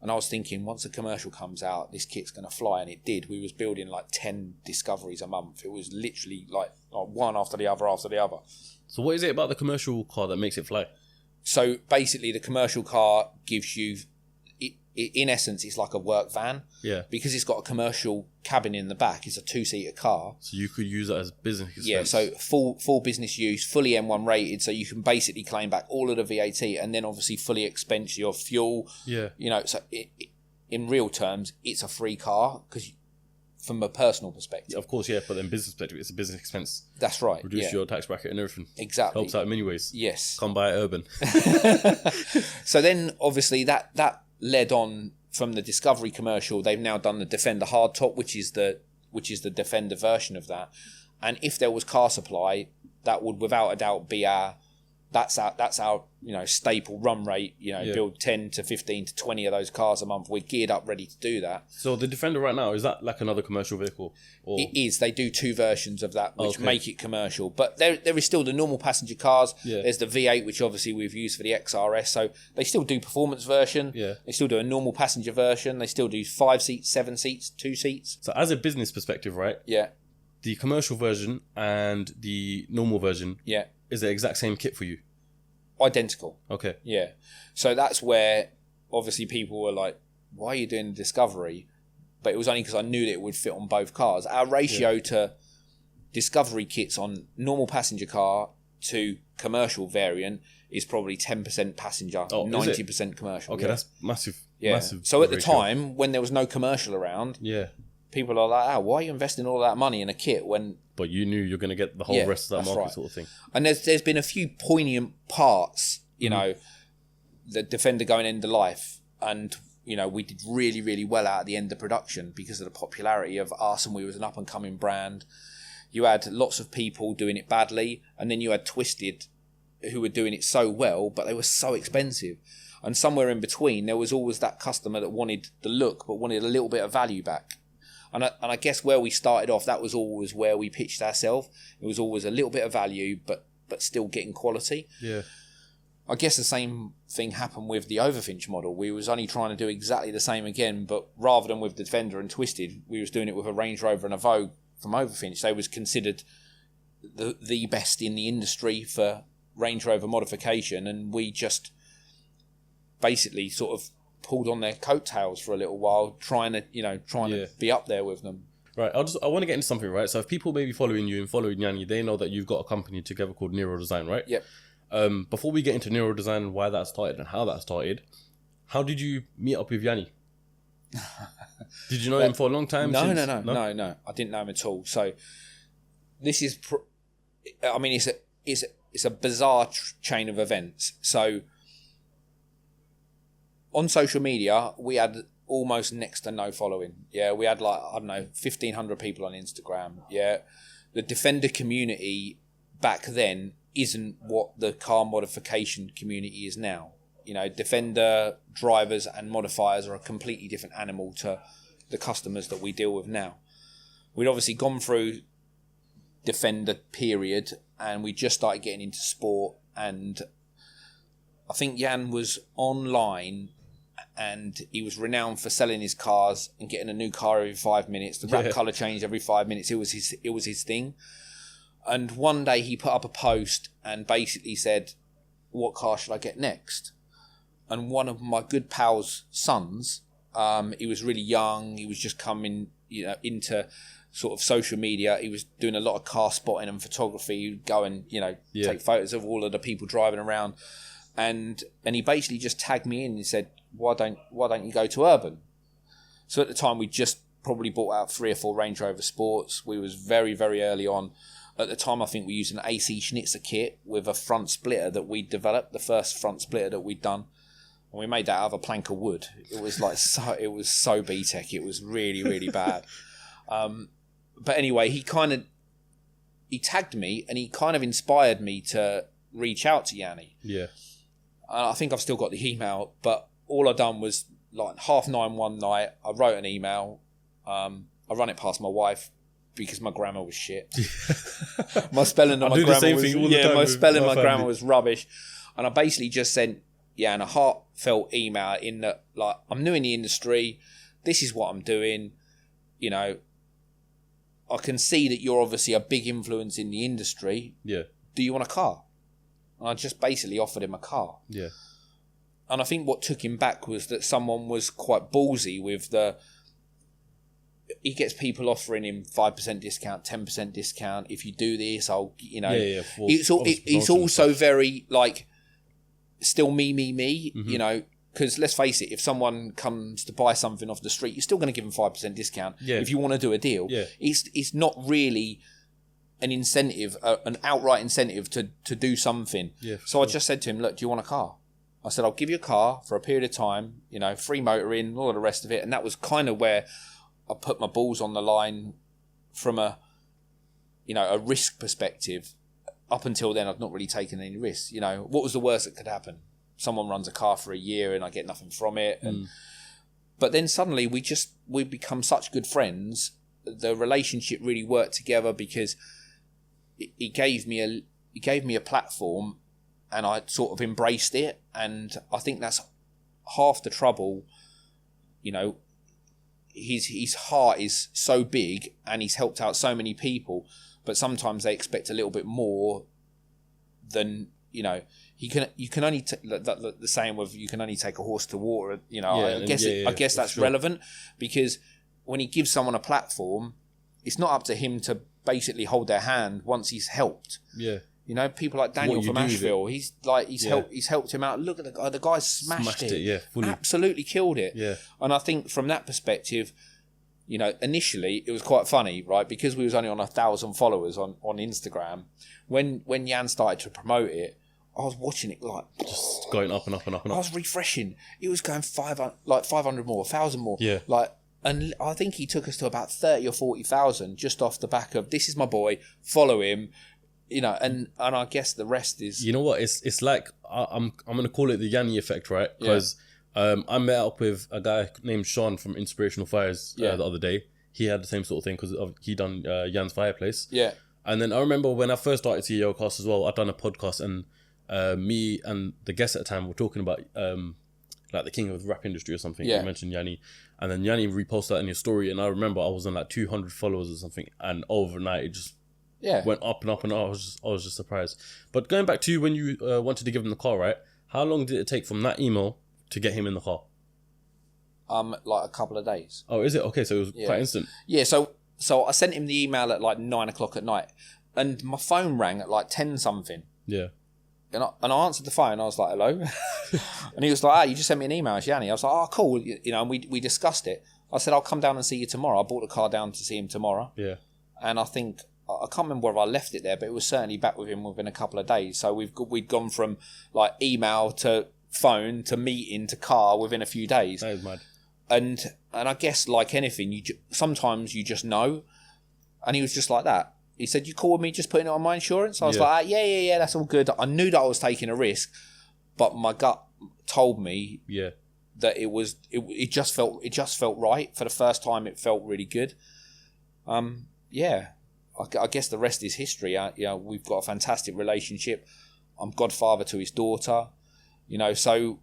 And I was thinking, once a commercial comes out, this kit's going to fly. And it did. We was building like 10 Discoveries a month. It was literally like one after the other after the other. So what is it about the commercial car that makes it fly? So basically, the commercial car gives you... in essence, it's like a work van. Yeah. Because it's got a commercial cabin in the back. It's a 2-seater car. So you could use that as business expense. Yeah, so full business use, fully M1 rated, so you can basically claim back all of the VAT, and then obviously fully expense your fuel. Yeah. So in real terms, it's a free car, because from a personal perspective. Yeah, of course, yeah, but then business perspective, it's a business expense. That's right. Reduce your tax bracket and everything. Exactly. Helps out in many ways. Yes. Come buy Urban. So then, obviously, that led on from the Discovery commercial. They've now done the Defender hardtop, which is the Defender version of that. And if there was car supply, that would without a doubt be that's our staple run rate. Build 10 to 15 to 20 of those cars a month. We're geared up, ready to do that. So the Defender right now, is that like another commercial vehicle? Or? It is. They do 2 versions of that, which make it commercial. But there is still the normal passenger cars. Yeah. There's the V8, which obviously we've used for the XRS. So they still do performance version. Yeah. They still do a normal passenger version. They still do 5 seats, 7 seats, 2 seats. So as a business perspective, right? Yeah. The commercial version and the normal version, yeah, is the exact same kit for you? Identical. Okay. Yeah. So that's where obviously people were like, why are you doing the Discovery? But it was only because I knew that it would fit on both cars. Our ratio to Discovery kits on normal passenger car to commercial variant is probably 10% passenger, 90% commercial. Okay, that's massive. Yeah. Massive so at the ratio. time, when there was no commercial around, people are like, why are you investing all that money in a kit when... But you knew you're going to get the whole rest of that market sort of thing. And there's been a few poignant parts, the Defender going end of life. And, we did really, really well out at the end of production because of the popularity of us, and we was an up-and-coming brand. You had lots of people doing it badly, and then you had Twisted who were doing it so well, but they were so expensive. And somewhere in between, there was always that customer that wanted the look, but wanted a little bit of value back. And I guess where we started off, that was always where we pitched ourselves. It was always a little bit of value, but still getting quality. Yeah. I guess the same thing happened with the Overfinch model. We was only trying to do exactly the same again, but rather than with the Defender and Twisted, we was doing it with a Range Rover and a Vogue from Overfinch. They was considered the best in the industry for Range Rover modification, and we just basically sort of pulled on their coattails for a little while, trying to be up there with them. Right, I want to get into something, right? So if people may be following you and following Yanni, they know that you've got a company together called Nero Design, right? Yep. Before we get into Nero Design and why that started and how that started, how did you meet up with Yanni? Did you know him for a long time? No. I didn't know him at all. So this is, it's a bizarre chain of events. So on social media, we had almost next to no following. Yeah, we had 1,500 people on Instagram. Yeah, the Defender community back then isn't what the car modification community is now. Defender drivers and modifiers are a completely different animal to the customers that we deal with now. We'd obviously gone through Defender period, and we just started getting into sport. And I think Jan was online, and he was renowned for selling his cars and getting a new car every 5 minutes. The wrap colour changed every 5 minutes. It was his thing. And one day he put up a post and basically said, what car should I get next? And one of my good pal's sons, he was really young. He was just coming into sort of social media. He was doing a lot of car spotting and photography. He would go and, take photos of all of the people driving around. And he basically just tagged me in and said, why don't you go to Urban? So at the time, we just probably bought out 3 or 4 Range Rover Sports. We was very, very early on. At the time, I think we used an AC Schnitzer kit with a front splitter that we developed, the first front splitter that we'd done. And we made that out of a plank of wood. It was so B-Tech. It was really, really bad. But anyway, he tagged me, and he kind of inspired me to reach out to Yanni. Yeah. I think I've still got the email, but all I done was 9:30 one night, I wrote an email. I run it past my wife because my grammar was shit. My spelling of my grammar was rubbish. And I basically just sent a heartfelt email in that, I'm new in the industry. This is what I'm doing. I can see that you're obviously a big influence in the industry. Yeah. Do you want a car? And I just basically offered him a car. Yeah. And I think what took him back was that someone was quite ballsy with he gets people offering him 5% discount, 10% discount. If you do this, I'll, it's also very still me, mm-hmm. Because let's face it, if someone comes to buy something off the street, you're still going to give them 5% discount. Yeah. If you want to do a deal, it's not really an incentive, an outright incentive to do something. Yeah, so I just said to him, look, do you want a car? I said, I'll give you a car for a period of time, free motoring, all of the rest of it. And that was kind of where I put my balls on the line from a risk perspective. up until then, I've not really taken any risks. You know, what was the worst that could happen? Someone runs a car for a year and I get nothing from it. But then suddenly we become such good friends. The relationship really worked together because he gave me a platform, and I sort of embraced it. And I think that's half the trouble. You know, his heart is so big, and he's helped out so many people. But sometimes they expect a little bit more than, you know. You can only the saying of you can only take a horse to water. You know, I guess that's relevant, because when he gives someone a platform, it's not up to him to basically hold their hand once he's helped. Yeah. You know, people like Daniel from Asheville, he's helped him out. Look at the guy smashed it. Yeah, fully. Absolutely killed it. Yeah. And I think from that perspective, you know, initially it was quite funny, right? Because we was only on 1,000 followers on Instagram. When Jan started to promote it, I was watching it like just going up and up and up and up. I was refreshing. It was going 500 more, 1,000 more. Yeah. And I think he took us to about 30 or 40,000 just off the back of, this is my boy, follow him, you know. And I guess the rest is, you know what? It's like I'm gonna call it the Yanni Effect, right? Because I met up with a guy named Sean from Inspirational Fires the other day. He had the same sort of thing because he done Jan's Fireplace. Yeah. And then I remember when I first started CEOCAST as well, I'd done a podcast, and me and the guest at the time were talking about like the king of the rap industry or something. You mentioned Yanni, and then Yanni reposted that in your story, and I remember I was on like 200 followers or something, and overnight it just went up and up, and I was just surprised. But going back to when you wanted to give him the car, right? How long did it take from that email to get him in the car? Like a couple of days. Oh, is it? Okay, so it was quite instant. Yeah, so I sent him the email at like 9 o'clock at night, and my phone rang at like 10 something. Yeah. And I answered the phone. I was like, hello? And he was like, you just sent me an email, it's Yanni. I was like, oh, cool. You know, and we discussed it. I said, I'll come down and see you tomorrow. I brought the car down to see him tomorrow. Yeah. And I think, I can't remember where I left it there, but it was certainly back with him within a couple of days. So we'd gone from like email to phone to meeting to car within a few days. That is mad. And I guess like anything, sometimes you just know. And he was just like that. He said, you called me just putting it on my insurance? I was like, yeah, that's all good. I knew that I was taking a risk, but my gut told me that it just felt right. For the first time, it felt really good. I guess the rest is history. You know, we've got a fantastic relationship. I'm godfather to his daughter, you know, so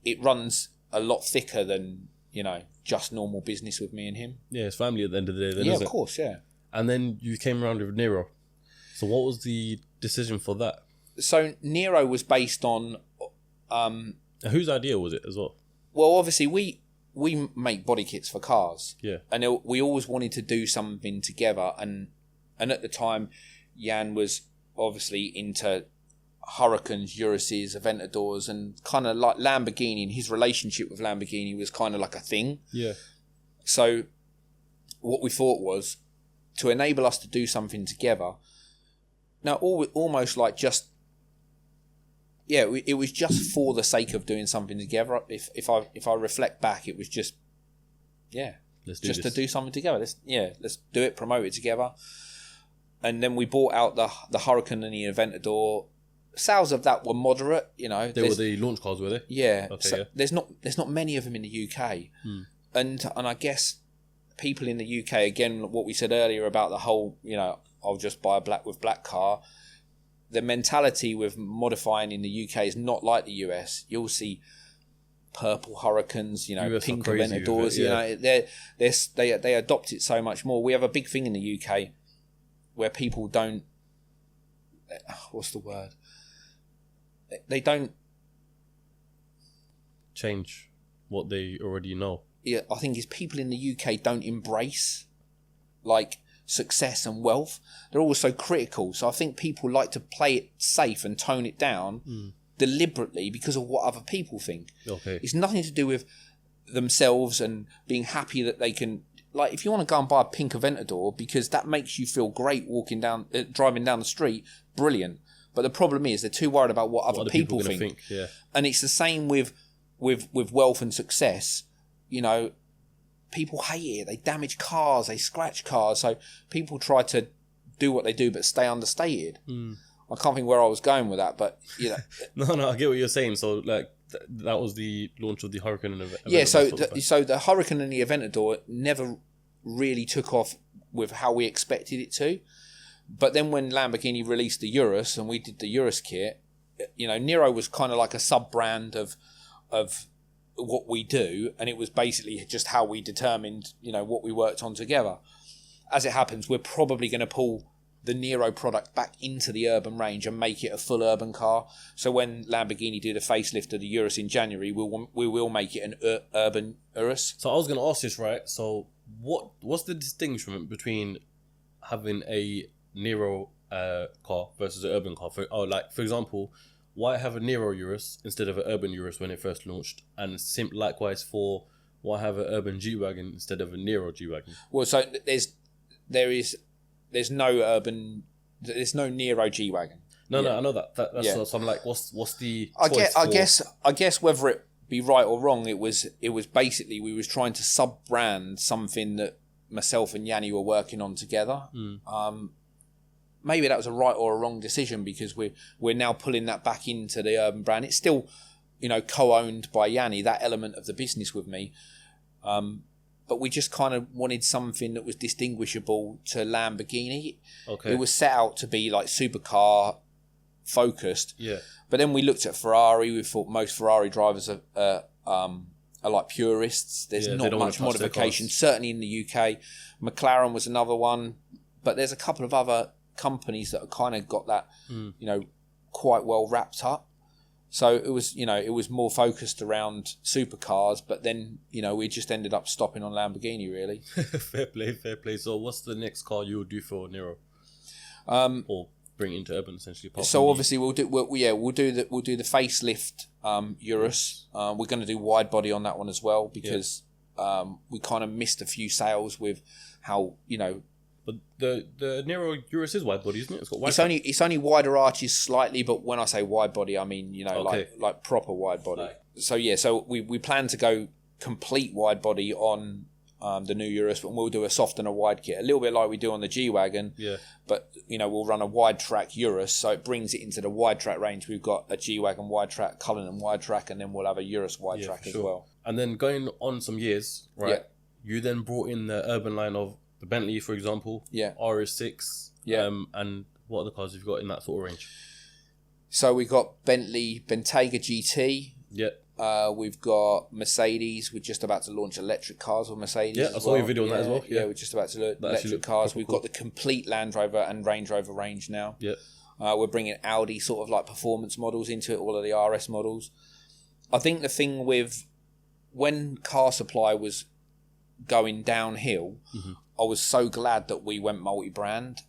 it runs a lot thicker than, you know, just normal business with me and him. Yeah, it's family at the end of the day then, isn't it? Yeah, of course, yeah. And then you came around with Nero. So what was the decision for that? So Nero was based on... whose idea was it as well? Well, obviously, we make body kits for cars. Yeah. And we always wanted to do something together. And at the time, Jan was obviously into Hurricanes, Urises, Aventadors, and kind of like Lamborghini. And his relationship with Lamborghini was kind of like a thing. Yeah. So what we thought was, to enable us to do something together. Now, almost like just, it was just for the sake of doing something together. If I reflect back, it was just, just to do something together. Let's do it, promote it together. And then we bought out the Hurricane and the Aventador. Sales of that were moderate, you know. They were the launch cars, were they? Yeah. Okay, so there's not many of them in the UK, and I guess. People in the UK, again, what we said earlier about the whole, you know, I'll just buy a black with black car. The mentality with modifying in the UK is not like the US. You'll see purple Hurricanes, you know, US pink Aventadors. You know, they adopt it so much more. We have a big thing in the UK where people don't. What's the word? They don't change what they already know. Yeah, I think is people in the UK don't embrace like success and wealth. They're also critical. So I think people like to play it safe and tone it down deliberately because of what other people think. Okay. It's nothing to do with themselves and being happy that they can, like, if you want to go and buy a pink Aventador because that makes you feel great driving down the street, brilliant. But the problem is they're too worried about what other people think. Yeah. And it's the same with wealth and success. You know, people hate it. They damage cars. They scratch cars. So people try to do what they do but stay understated. I can't think where I was going with that, but you know. No, I get what you're saying. So like that was the launch of the Hurricane event. Yeah, so the Hurricane and the Aventador never really took off with how we expected it to. But then when Lamborghini released the Urus and we did the Urus kit, you know, Nero was kind of like a sub-brand of what we do, and it was basically just how we determined, you know, what we worked on together. As it happens, we're probably going to pull the Nero product back into the urban range and make it a full urban car. So when Lamborghini do the facelift of the Urus in January, we will make it an urban Urus. So I was going to ask this, right? So what's the distinction between having a Nero car versus an urban car? For example, why have a Nero Urus instead of an urban Urus when it first launched? And likewise for why have an urban G-Wagon instead of a Nero G-Wagon? Well, so there's no Nero G-Wagon. No, I know that. That's what, so I'm like, what's the I guess whether it be right or wrong, it was basically we was trying to sub-brand something that myself and Yanny were working on together. Maybe that was a right or a wrong decision, because we're now pulling that back into the urban brand. It's still, you know, co-owned by Yanny, that element of the business with me. But we just kind of wanted something that was distinguishable to Lamborghini. Okay. It was set out to be like supercar focused. Yeah. But then we looked at Ferrari. We thought most Ferrari drivers are like purists. There's not much modification, certainly in the UK. McLaren was another one. But there's a couple of other companies that have kind of got that, you know, quite well wrapped up. So it was more focused around supercars, but then, you know, we just ended up stopping on Lamborghini, really. Fair play. So what's the next car you will do for Nero? Or bring it into urban, essentially. So obviously we'll do the facelift Urus. We're going to do wide body on that one as well, because we kind of missed a few sales with how, you know. But the Nero Urus is wide body, isn't it? It's got wide. It's only wider arches slightly, but when I say wide body, I mean, you know, like proper wide body. Right. So we plan to go complete wide body on the new Urus, but we'll do a soft and a wide kit, a little bit like we do on the G-Wagon. Yeah. But, you know, we'll run a wide track Urus, so it brings it into the wide track range. We've got a G-Wagon wide track, Cullinan wide track, and then we'll have a Urus wide track as well. And then going on some years, right? Yeah. You then brought in the urban line of the Bentley, for example. Yeah. RS6. Yeah. And what other cars have you got in that sort of range? So we've got Bentley Bentayga GT. Yeah. We've got Mercedes. We're just about to launch electric cars with Mercedes. Yeah, I saw your video on that as well. Yeah, we're just about to launch electric cars. We've got the complete Land Rover and Range Rover range now. Yeah. We're bringing Audi sort of like performance models into it, all of the RS models. I think the thing with when car supply was going downhill, I was so glad that we went multi-brand.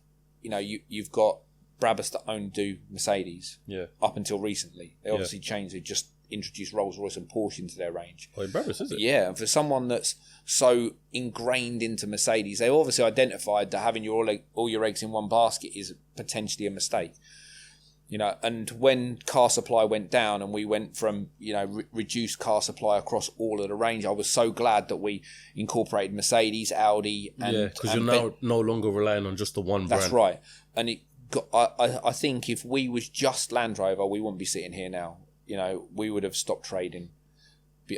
You know, you've got Brabus that do Mercedes. Yeah. Up until recently, they obviously changed. They just introduced Rolls-Royce and Porsche into their range. Oh, in Brabus, is it? Yeah, and for someone that's so ingrained into Mercedes, they obviously identified that having all your eggs in one basket is potentially a mistake. You know, and when car supply went down and we went from, you know, reduced car supply across all of the range, I was so glad that we incorporated Mercedes, Audi, and because you're now no longer relying on just the one brand. That's right. And I think if we was just Land Rover, we wouldn't be sitting here now. You know, we would have stopped trading.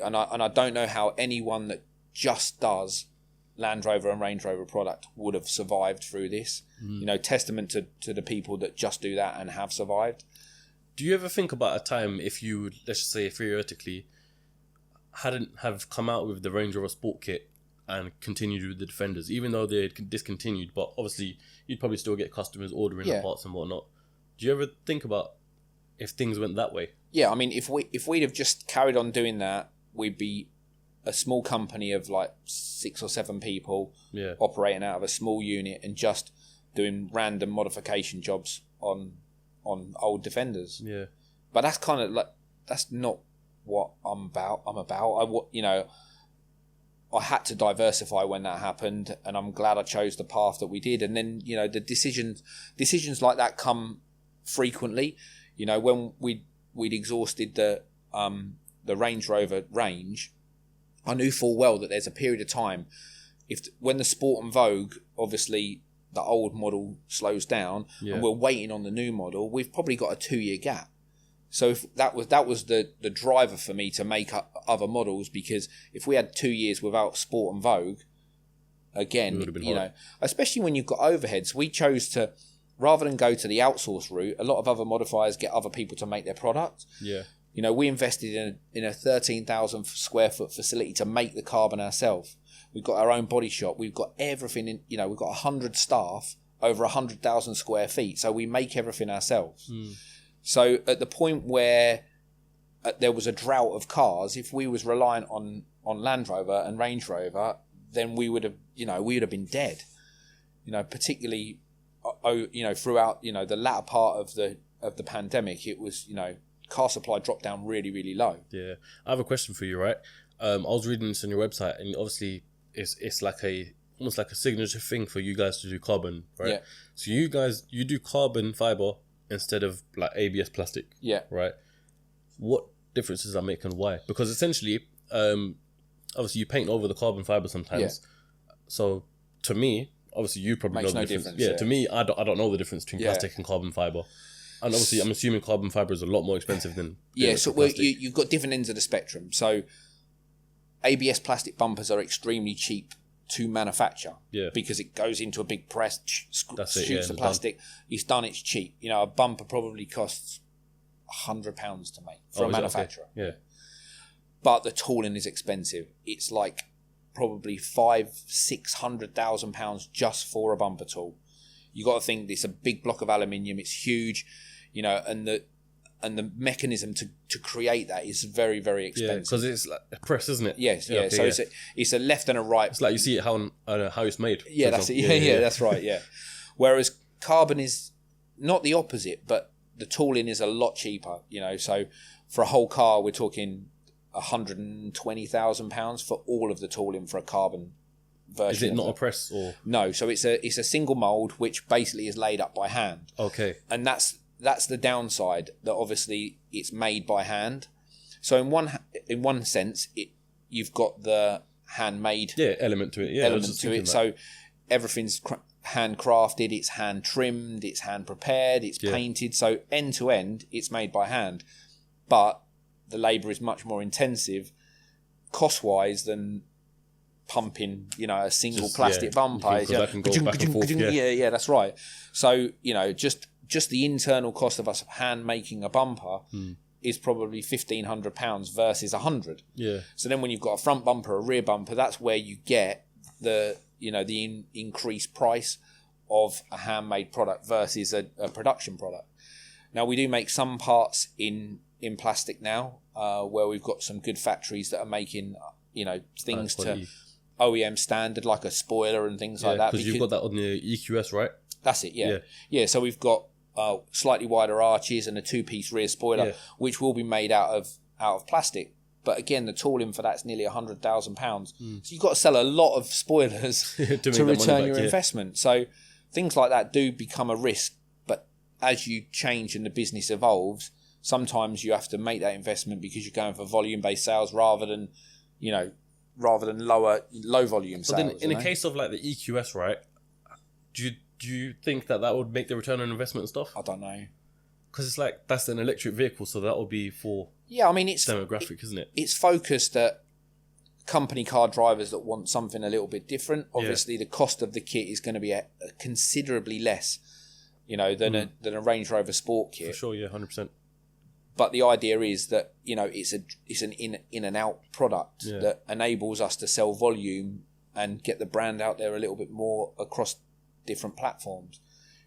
And I don't know how anyone that just does Land Rover and Range Rover product would have survived through this. You know, testament to the people that just do that and have survived. Do you ever think about a time if you, let's just say theoretically, hadn't have come out with the Range Rover Sport Kit and continued with the Defenders, even though they had discontinued, but obviously you'd probably still get customers ordering the parts and whatnot. Do you ever think about if things went that way? Yeah, I mean, if we'd have just carried on doing that, we'd be a small company of like 6 or 7 people operating out of a small unit and just doing random modification jobs on old Defenders. Yeah. But that's kind of like, that's not what I'm about. I had to diversify when that happened, and I'm glad I chose the path that we did. And then, you know, the decisions like that come frequently. You know, when we'd exhausted the Range Rover range, I knew full well that there's a period of time when the Sport and Vogue obviously the old model slows down and we're waiting on the new model, we've probably got a 2-year gap. So if that was the driver for me to make up other models, because if we had 2 years without Sport and Vogue, again, you know, especially when you've got overheads, we chose to, rather than go to the outsource route, a lot of other modifiers get other people to make their product. Yeah. You know, we invested in a 13,000 square foot facility to make the carbon ourselves. We've got our own body shop. We've got everything in, you know, we've got 100 staff over 100,000 square feet. So we make everything ourselves. So at the point where there was a drought of cars, if we was reliant on Land Rover and Range Rover, then we would have been dead. You know, particularly, you know, throughout, you know, the latter part of the pandemic, it was, you know, car supply dropped down really, really low. Yeah. I have a question for you, right? I was reading this on your website, and obviously it's like almost like a signature thing for you guys to do carbon, right? Yeah. So you do carbon fiber instead of like ABS plastic. Yeah. Right. What difference does that make, and why? Because essentially, obviously you paint over the carbon fiber sometimes. Yeah. So to me, obviously you probably Makes know the no difference. difference. To me, I don't know the difference between plastic and carbon fiber. And obviously, I'm assuming carbon fiber is a lot more expensive than so you've got different ends of the spectrum. So ABS plastic bumpers are extremely cheap to manufacture because it goes into a big press, shoots the plastic. It's done. It's cheap. You know, a bumper probably costs £100 to make for a manufacturer. Okay. Yeah, but the tooling is expensive. It's like probably £500,000-600,000 just for a bumper tool. You got to think it's a big block of aluminium. It's huge, you know, and the mechanism to create that is very, very expensive. Yeah, because it's like a press, isn't it? Yes, yeah. Okay, so it's a left and a right. It's like you see it how it's made. Yeah, that's it. Yeah, that's right. Yeah. Whereas carbon is not the opposite, but the tooling is a lot cheaper. You know, so for a whole car, we're talking £120,000 for all of the tooling for a carbon version. Is it not a press or no? So it's a single mold which basically is laid up by hand. Okay, and that's the downside, that obviously it's made by hand. So in one sense, you've got the handmade element to it. Yeah, element to it. So everything's handcrafted, it's hand trimmed, it's hand prepared, it's painted. So end to end, it's made by hand. But the labour is much more intensive, cost wise, than pumping, you know, a single plastic bumper. That can go back and forth. Yeah, that's right. So, you know, just the internal cost of us hand making a bumper is probably £1,500 versus £100. Yeah. So then when you've got a front bumper, a rear bumper, that's where you get the increased price of a handmade product versus a production product. Now we do make some parts in plastic now, where we've got some good factories that are making, you know, things to OEM standard, like a spoiler and things like that. Because you've got that on the EQS, right? That's it, yeah. So we've got slightly wider arches and a 2-piece rear spoiler, which will be made out of plastic. But again, the tooling for that's nearly £100,000. So you've got to sell a lot of spoilers to return your investment. So things like that do become a risk. But as you change and the business evolves, sometimes you have to make that investment because you're going for volume-based sales rather than low volume sales. But then in a case of like the EQS, right? Do you think that would make the return on investment and stuff? I don't know. Because it's like, that's an electric vehicle, so that would be for it's demographic, isn't it? It's focused at company car drivers that want something a little bit different. Obviously, the cost of the kit is going to be considerably less, you know, than a Range Rover Sport kit. For sure, yeah, 100%. But the idea is that, you know, it's an in and out product that enables us to sell volume and get the brand out there a little bit more across different platforms.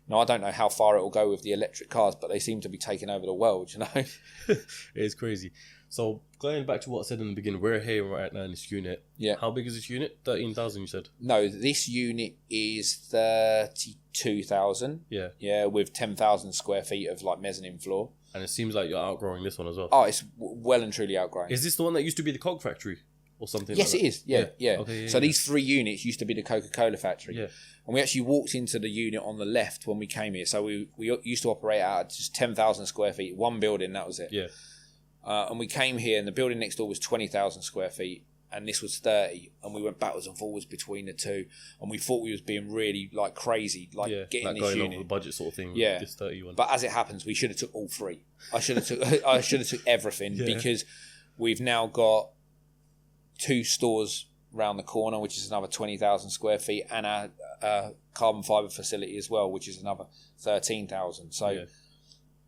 Now, I don't know how far it will go with the electric cars, but they seem to be taking over the world, you know. It is crazy. So going back to what I said in the beginning, we're here right now in this unit. Yeah. How big is this unit? 13,000, you said? No, this unit is 32,000. Yeah. Yeah, with 10,000 square feet of like mezzanine floor. And it seems like you're outgrowing this one as well. Oh, it's well and truly outgrown. Is this the one that used to be the Cog factory or something? Yes, like it is. Yeah. Okay, so these 3 units used to be the Coca-Cola factory. Yeah. And we actually walked into the unit on the left when we came here. So we used to operate out at just 10,000 square feet, one building, that was it. Yeah. And we came here and the building next door was 20,000 square feet. and this was 30, and we went backwards and forwards between the two, and we thought we was being really like crazy, like getting like this going unit. over the budget sort of thing. Yeah, this 31. But as it happens, we should have took all three. I should have took everything because we've now got 2 stores round the corner, which is another 20,000 square feet, and a carbon fibre facility as well, which is another 13,000. So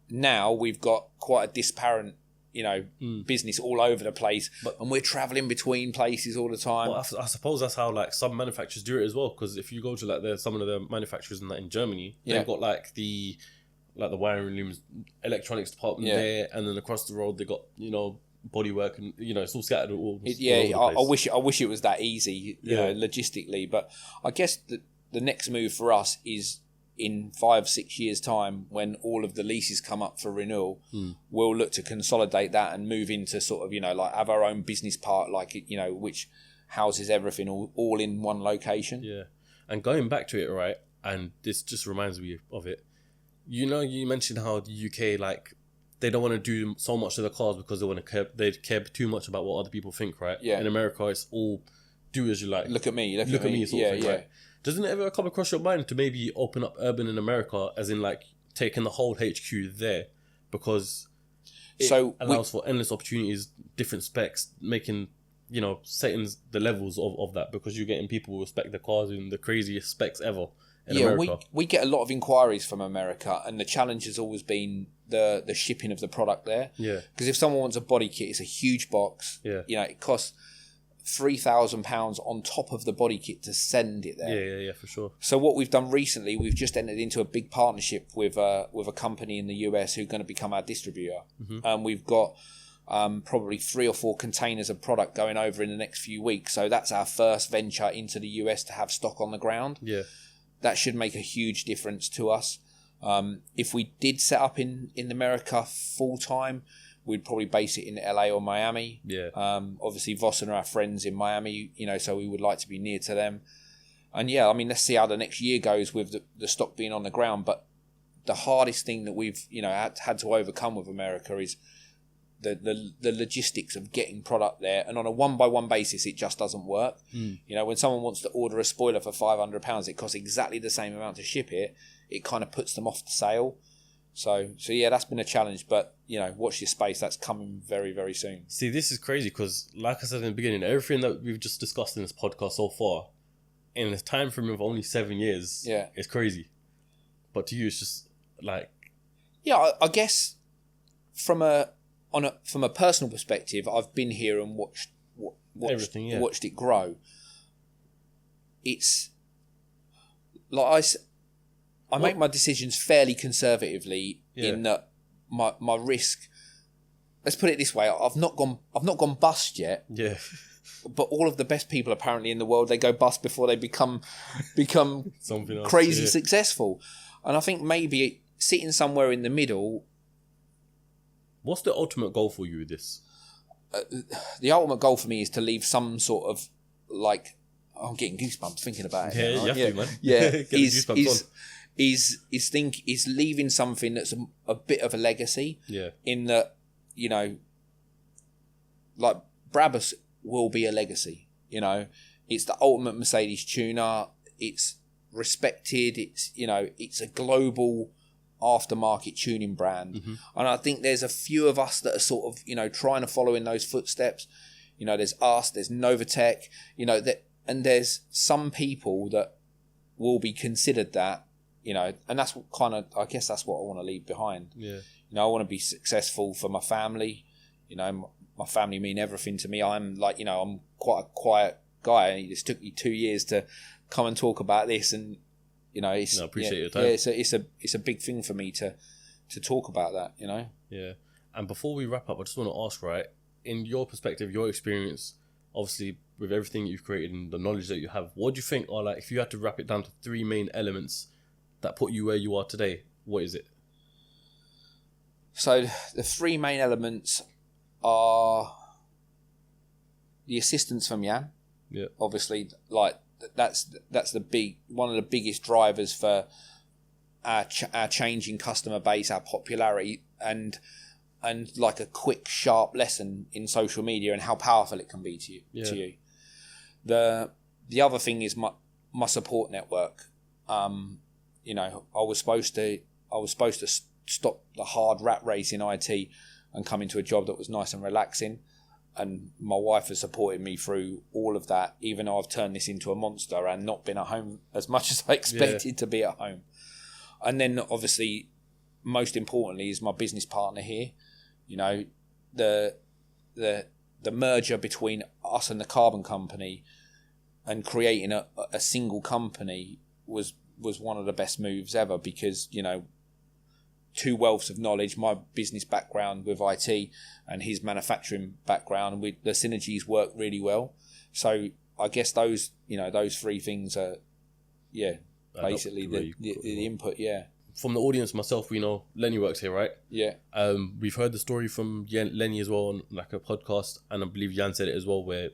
now we've got quite a disparate, business all over the place, and we're travelling between places all the time. Well, I suppose that's how like some manufacturers do it as well. Because if you go to like some of the manufacturers in Germany, they've got like the wiring looms, electronics department there, and then across the road they got bodywork, and it's all scattered all over the place. I wish it was that easy, logistically. But I guess the next move for us is in 5-6 years' time, when all of the leases come up for renewal, we'll look to consolidate that and move into sort of like have our own business park, like which houses everything all in one location. Yeah, and going back to it, right? And this just reminds me of it. You mentioned how the UK they don't want to do so much to the cars because they care too much about what other people think, right? Yeah. In America, it's all do as you like. Look at me, sort of thing, right? Doesn't it ever come across your mind to maybe open up Urban in America, as in taking the whole HQ there, because it allows for endless opportunities, different specs, making setting the levels of that, because you're getting people who respect the cars in the craziest specs ever. In America. We get a lot of inquiries from America, and the challenge has always been the shipping of the product there. Yeah. Because if someone wants a body kit, it's a huge box. Yeah. It costs £3,000 on top of the body kit to send it there. Yeah, for sure. So what we've done recently, we've just entered into a big partnership with a company in the US who's going to become our distributor, and we've got probably 3 or 4 containers of product going over in the next few weeks. So that's our first venture into the US to have stock on the ground. Yeah. That should make a huge difference to us. If we did set up in America full time, we'd probably base it in LA or Miami. Yeah. Obviously, Vossen are our friends in Miami, so we would like to be near to them. And let's see how the next year goes with the stock being on the ground. But the hardest thing that we've had to overcome with America is the logistics of getting product there, and on a 1-by-1 basis it just doesn't work. When someone wants to order a spoiler for £500, it costs exactly the same amount to ship it. It kind of puts them off the sale. So that's been a challenge, but watch this space. That's coming very, very soon. See, this is crazy because, like I said in the beginning, everything that we've just discussed in this podcast so far, in a time frame of only 7 years, it's crazy. But to you, it's just like, I guess from a personal perspective, I've been here and watched everything, watched it grow. It's like I make my decisions fairly conservatively in that my risk. Let's put it this way: I've not gone bust yet. Yeah. But all of the best people apparently in the world, they go bust before they become something else, crazy successful. And I think maybe sitting somewhere in the middle. What's the ultimate goal for you with this? The ultimate goal for me is to leave some sort of I'm getting goosebumps thinking about it. Yeah, you have to, man. Yeah, is leaving something that's a bit of a legacy. Yeah. In that, like Brabus will be a legacy. It's the ultimate Mercedes tuner. It's respected. It's a global aftermarket tuning brand, and I think there's a few of us that are sort of trying to follow in those footsteps. There's us, there's Novatech, and there's some people that will be considered that, and that's what I guess that's what I want to leave behind. Yeah, I want to be successful for my family. My family mean everything to me. I'm I'm quite a quiet guy, and it just took me 2 years to come and talk about this, and I appreciate your time. Yeah, it's a big thing for me to talk about that, Yeah. And before we wrap up, I just want to ask, right, in your perspective, your experience, obviously with everything you've created and the knowledge that you have, what do you think are if you had to wrap it down to 3 main elements that put you where you are today, what is it? So the 3 main elements are the assistance from Yan. Yeah. Obviously, that's one of the biggest drivers for our changing customer base, our popularity, and and like a quick, sharp lesson in social media and how powerful it can be to you. The other thing is my support network. You know, I was supposed to stop the hard rat race in IT and come into a job that was nice and relaxing. And my wife has supported me through all of that, even though I've turned this into a monster and not been at home as much as I expected to be at home. And then obviously, most importantly, is my business partner here. You know, the merger between us and the carbon company and creating a single company was one of the best moves ever, because, you know, two wealths of knowledge, my business background with IT and his manufacturing background, the synergies work really well. So I guess those three things are, basically the input, From the audience, myself, we know Lenny works here, right? Yeah. We've heard the story from Lenny as well on like a podcast, and I believe Yan said it as well, where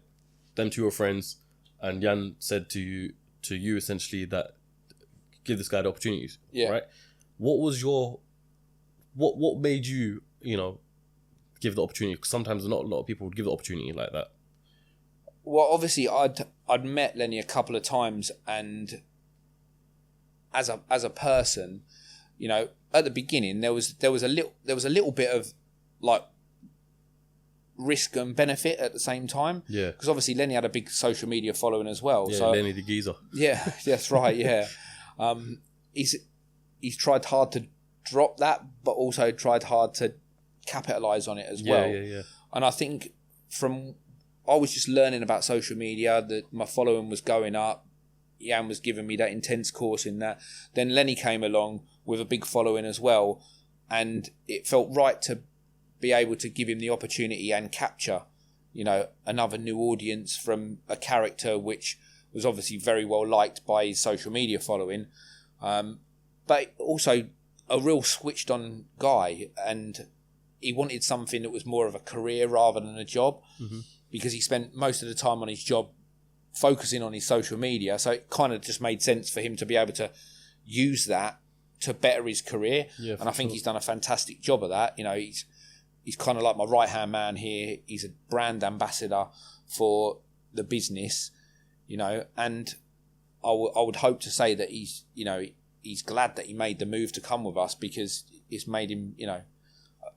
them two are friends, and Yan said to you essentially that give this guy the opportunities. Yeah. Right. What was your what made you, you know, give the opportunity? Because sometimes not a lot of people would give the opportunity like that. Well, obviously, I'd met Lenny a couple of times, and as a person, you know, at the beginning there was a little bit of like risk and benefit at the same time. Yeah. Because obviously Lenny had a big social media following as well. Yeah, so Lenny the geezer. Yeah, that's right. Yeah. He's tried hard to drop that, but also tried hard to capitalize on it as well. Yeah. And I think I was just learning about social media, that my following was going up. Yan was giving me that intense course in that. Then Lenny came along with a big following as well, and it felt right to be able to give him the opportunity and capture, you know, another new audience from a character which was obviously very well liked by his social media following, but also a real switched on guy, and he wanted something that was more of a career rather than a job, because he spent most of the time on his job focusing on his social media. So it kind of just made sense for him to be able to use that to better his career. Yeah, and I think he's done a fantastic job of that. You know, he's kind of like my right-hand man here. He's a brand ambassador for the business, you know, and I would hope to say that he's glad that he made the move to come with us, because it's made him, you know,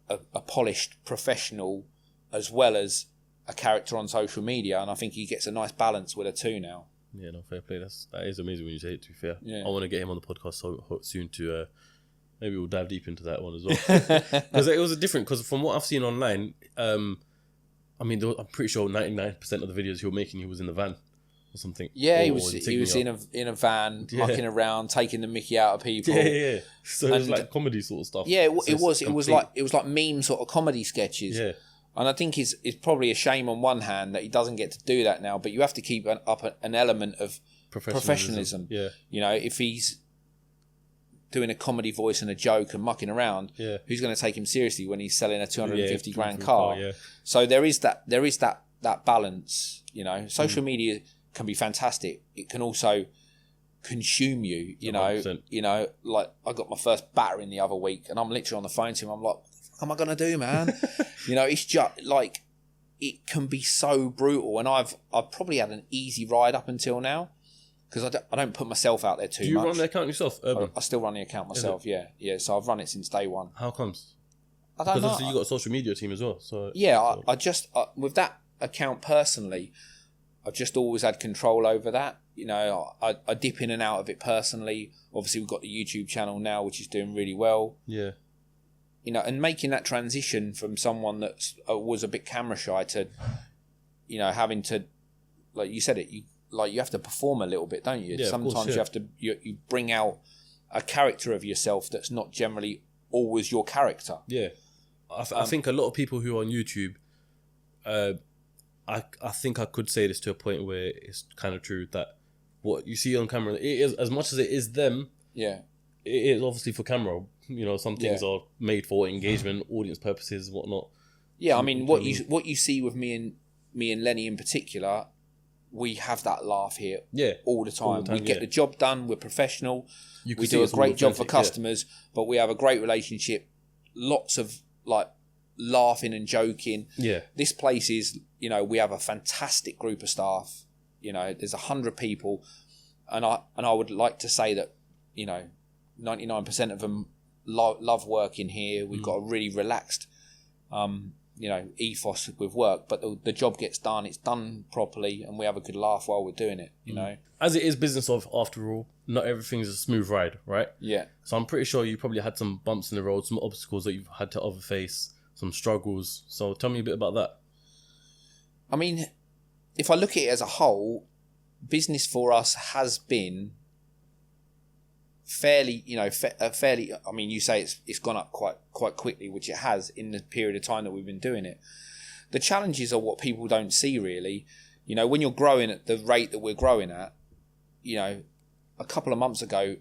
a polished professional as well as a character on social media, and I think he gets a nice balance with the two now. Yeah, no, fair play. That is amazing when you say it, to be fair. Yeah. I want to get him on the podcast so soon to maybe we'll dive deep into that one as well. Because it was because from what I've seen online, I mean, I'm pretty sure 99% of the videos he was making, he was in the van or something. Yeah, he was in a van, mucking around, taking the mickey out of people. Yeah. So it was like comedy sort of stuff. Yeah, it was like meme sort of comedy sketches. Yeah. And I think it's probably a shame on one hand that he doesn't get to do that now, but you have to keep up an element of professionalism. Yeah. You know, if he's doing a comedy voice and a joke and mucking around, who's going to take him seriously when he's selling a 250 grand car? Yeah. So there is that balance. You know, social media can be fantastic. It can also consume you. You know, 100%. You know, like I got my first battering the other week, and I'm literally on the phone to him. I'm like, what am I going to do, man? You know, it's just like, it can be so brutal. And I've probably had an easy ride up until now, because I don't put myself out there too much. Do you run the account yourself, Urban? I still run the account myself, yeah. So I've run it since day one. How comes? I don't know. Because obviously you got a social media team as well. So I just, with that account personally, I've just always had control over that. You know, I dip in and out of it personally. Obviously, we've got the YouTube channel now, which is doing really well. Yeah. You know, and making that transition from someone that was a bit camera shy to, you know, having to, like you said it, you have to perform a little bit, don't you? Yeah, sometimes of course, you have to, you bring out a character of yourself that's not generally always your character. Yeah. I think a lot of people who are on YouTube, I think I could say this to a point where it's kind of true, that what you see on camera, it is, as much as it is them, it is obviously for camera. You know, some things are made for engagement, audience purposes, whatnot. Yeah, I mean, what you see with me and Lenny in particular, we have that laugh here all the time. We get the job done. We're professional. We do a great job for customers, but we have a great relationship. Lots of like laughing and joking. Yeah. This place is, you know, we have a fantastic group of staff. You know, there's 100 people, and I would like to say that, you know, 99% of them love working here. We've got a really relaxed, you know, ethos with work, but the job gets done. It's done properly, and we have a good laugh while we're doing it. You know, as it is business after all, not everything's a smooth ride, right? Yeah. So I'm pretty sure you probably had some bumps in the road, some obstacles that you've had to overface, some struggles. So tell me a bit about that. I mean, if I look at it as a whole, business for us has been fairly, you know, fairly. I mean, you say it's gone up quite quickly, which it has in the period of time that we've been doing it. The challenges are what people don't see really. You know, when you're growing at the rate that we're growing at, you know, a couple of months ago,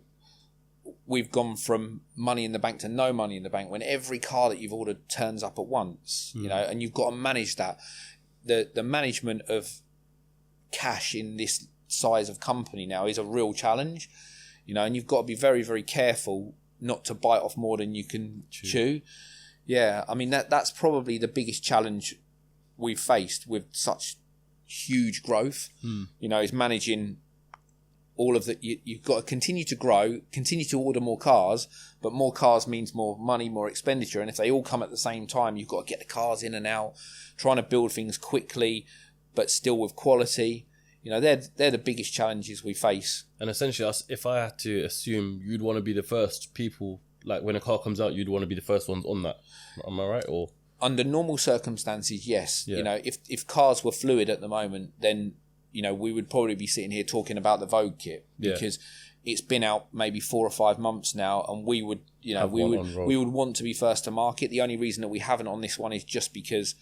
we've gone from money in the bank to no money in the bank when every car that you've ordered turns up at once. You know, and you've got to manage that. The management of cash in this size of company now is a real challenge. You know, and you've got to be very, very careful not to bite off more than you can chew. Yeah, I mean, that's probably the biggest challenge we've faced with such huge growth. You know, is managing all of that. You've got to continue to grow, continue to order more cars, but more cars means more money, more expenditure. And if they all come at the same time, you've got to get the cars in and out, trying to build things quickly, but still with quality. You know, they're the biggest challenges we face. And essentially, if I had to assume, you'd want to be the first people, like when a car comes out, you'd want to be the first ones on that. Am I right? Or under normal circumstances, yes. Yeah. You know, if cars were fluid at the moment, then, you know, we would probably be sitting here talking about the Vogue kit because it's been out maybe 4 or 5 months now, and we would, you know, we would want to be first to market. The only reason that we haven't on this one is just because,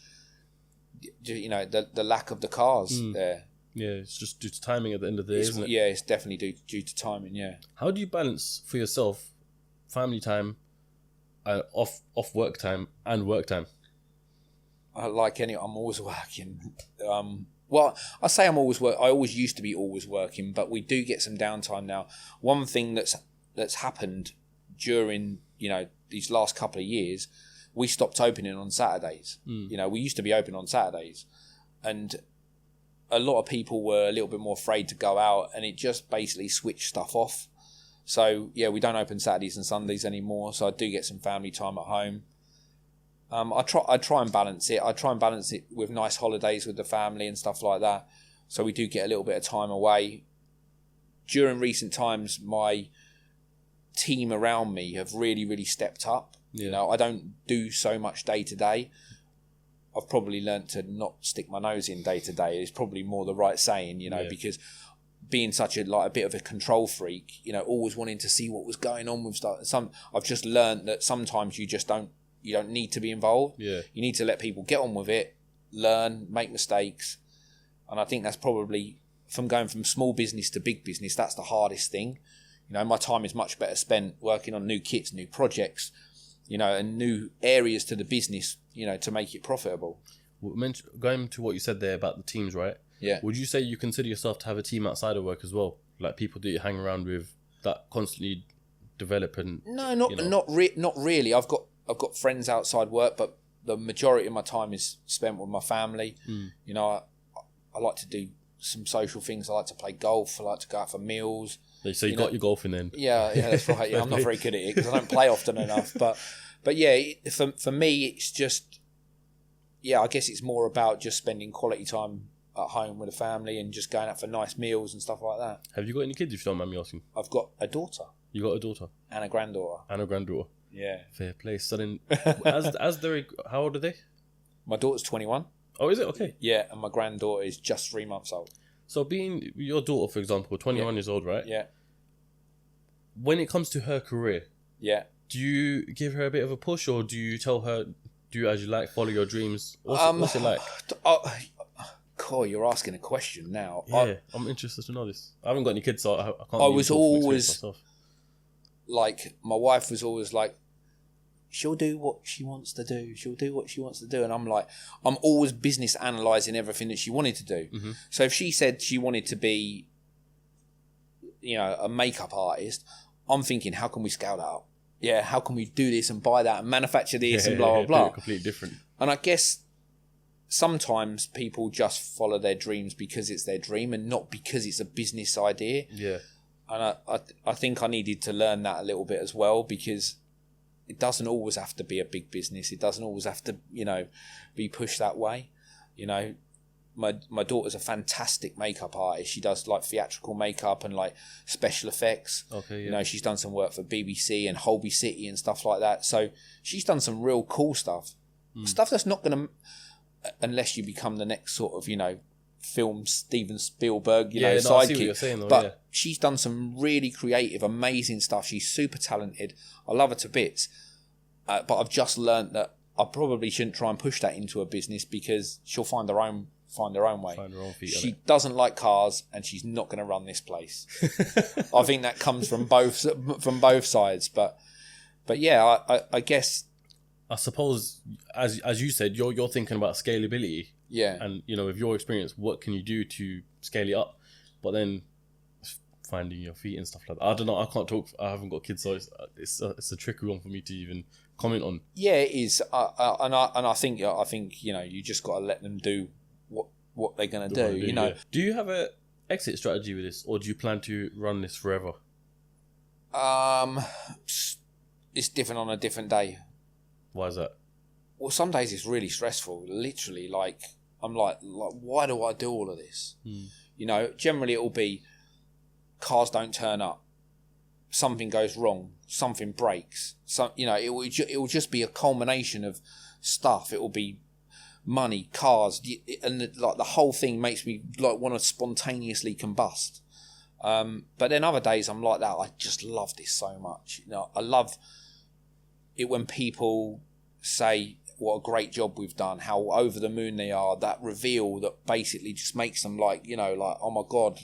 you know, the lack of the cars there. Yeah, it's just due to timing at the end of the day, isn't it? Yeah, it's definitely due to timing, yeah. How do you balance for yourself family time, off work time and work time? I'm always working. Well, I say I'm always work. I always used to be always working, but we do get some downtime now. One thing that's happened during, you know, these last couple of years, we stopped opening on Saturdays. You know, we used to be open on Saturdays, and a lot of people were a little bit more afraid to go out, and it just basically switched stuff off. So yeah, we don't open Saturdays and Sundays anymore. So I do get some family time at home. I try and balance it. I try and balance it with nice holidays with the family and stuff like that. So we do get a little bit of time away. During recent times, my team around me have really, really stepped up. Yeah. You know, I don't do so much day to day. I've probably learnt to not stick my nose in day to day. It's probably more the right saying, you know, because being such a bit of a control freak, you know, always wanting to see what was going on with stuff. I've just learnt that sometimes you don't need to be involved. Yeah. You need to let people get on with it, learn, make mistakes. And I think that's probably, from going from small business to big business, that's the hardest thing. You know, my time is much better spent working on new kits, new projects, you know, and new areas to the business, you know, to make it profitable. Going to what you said there about the teams, right? Yeah. Would you say you consider yourself to have a team outside of work as well? Like people that you hang around with that constantly develop and... No, not really. I've got friends outside work, but the majority of my time is spent with my family. You know, I like to do some social things. I like to play golf. I like to go out for meals. So you got your golfing then? Yeah, that's right. Yeah, I'm not very good at it because I don't play often enough. But yeah, for me, it's just, I guess it's more about just spending quality time at home with the family and just going out for nice meals and stuff like that. Have you got any kids, if you don't mind me asking? I've got a daughter. You got a daughter? And a granddaughter. Yeah. Fair play. So then, how old are they? My daughter's 21. Oh, is it? Okay. Yeah, and my granddaughter is just 3 months old. So being your daughter, for example, 21 years old, right? Yeah. When it comes to her career, do you give her a bit of a push, or do you tell her, do as you like, follow your dreams? What's it like? God, you're asking a question now. Yeah, I'm interested to know this. I haven't got any kids, so I can't. I was always like, my wife was always like, she'll do what she wants to do. She'll do what she wants to do. And I'm like, I'm always business analysing everything that she wanted to do. Mm-hmm. So if she said she wanted to be, you know, a makeup artist, I'm thinking, how can we scale that up? how can we do this and buy that and manufacture this and blah, blah, blah. Completely different. And I guess sometimes people just follow their dreams because it's their dream and not because it's a business idea. Yeah. And I think I needed to learn that a little bit as well, because it doesn't always have to be a big business. It doesn't always have to, be pushed that way. My daughter's a fantastic makeup artist. She does like theatrical makeup and like special effects. Okay, yeah. She's done some work for BBC and Holby City and stuff like that. So she's done some real cool stuff. Stuff that's not going to, unless you become the next sort of, film Steven Spielberg, sidekick. I see what you're saying, though, but she's done some really creative, amazing stuff. She's super talented. I love her to bits. But I've just learnt that I probably shouldn't try and push that into a business, because she'll find her own way. Find her own feet. She doesn't like cars, and she's not going to run this place. I think that comes from both sides. But yeah, I guess. I suppose, as you said, you're thinking about scalability. Yeah. And with your experience, what can you do to scale it up? But then finding your feet and stuff like that. I don't know. I can't talk. I haven't got kids, so it's a tricky one for me to even comment on. Yeah, it is. And I think you just got to let them do what they're going to do. Yeah. Do you have a exit strategy with this, or do you plan to run this forever? It's different on a different day. Why is that? Well, some days it's really stressful. Literally, like I'm like why do I do all of this? Generally it will be cars don't turn up, something goes wrong, something breaks. So it will just be a culmination of stuff. It will be money, cars, and the whole thing makes me want to spontaneously combust. But then other days I'm like that. I just love this so much. I love it when people say what a great job we've done, how over the moon they are, that reveal that basically just makes them like oh my God,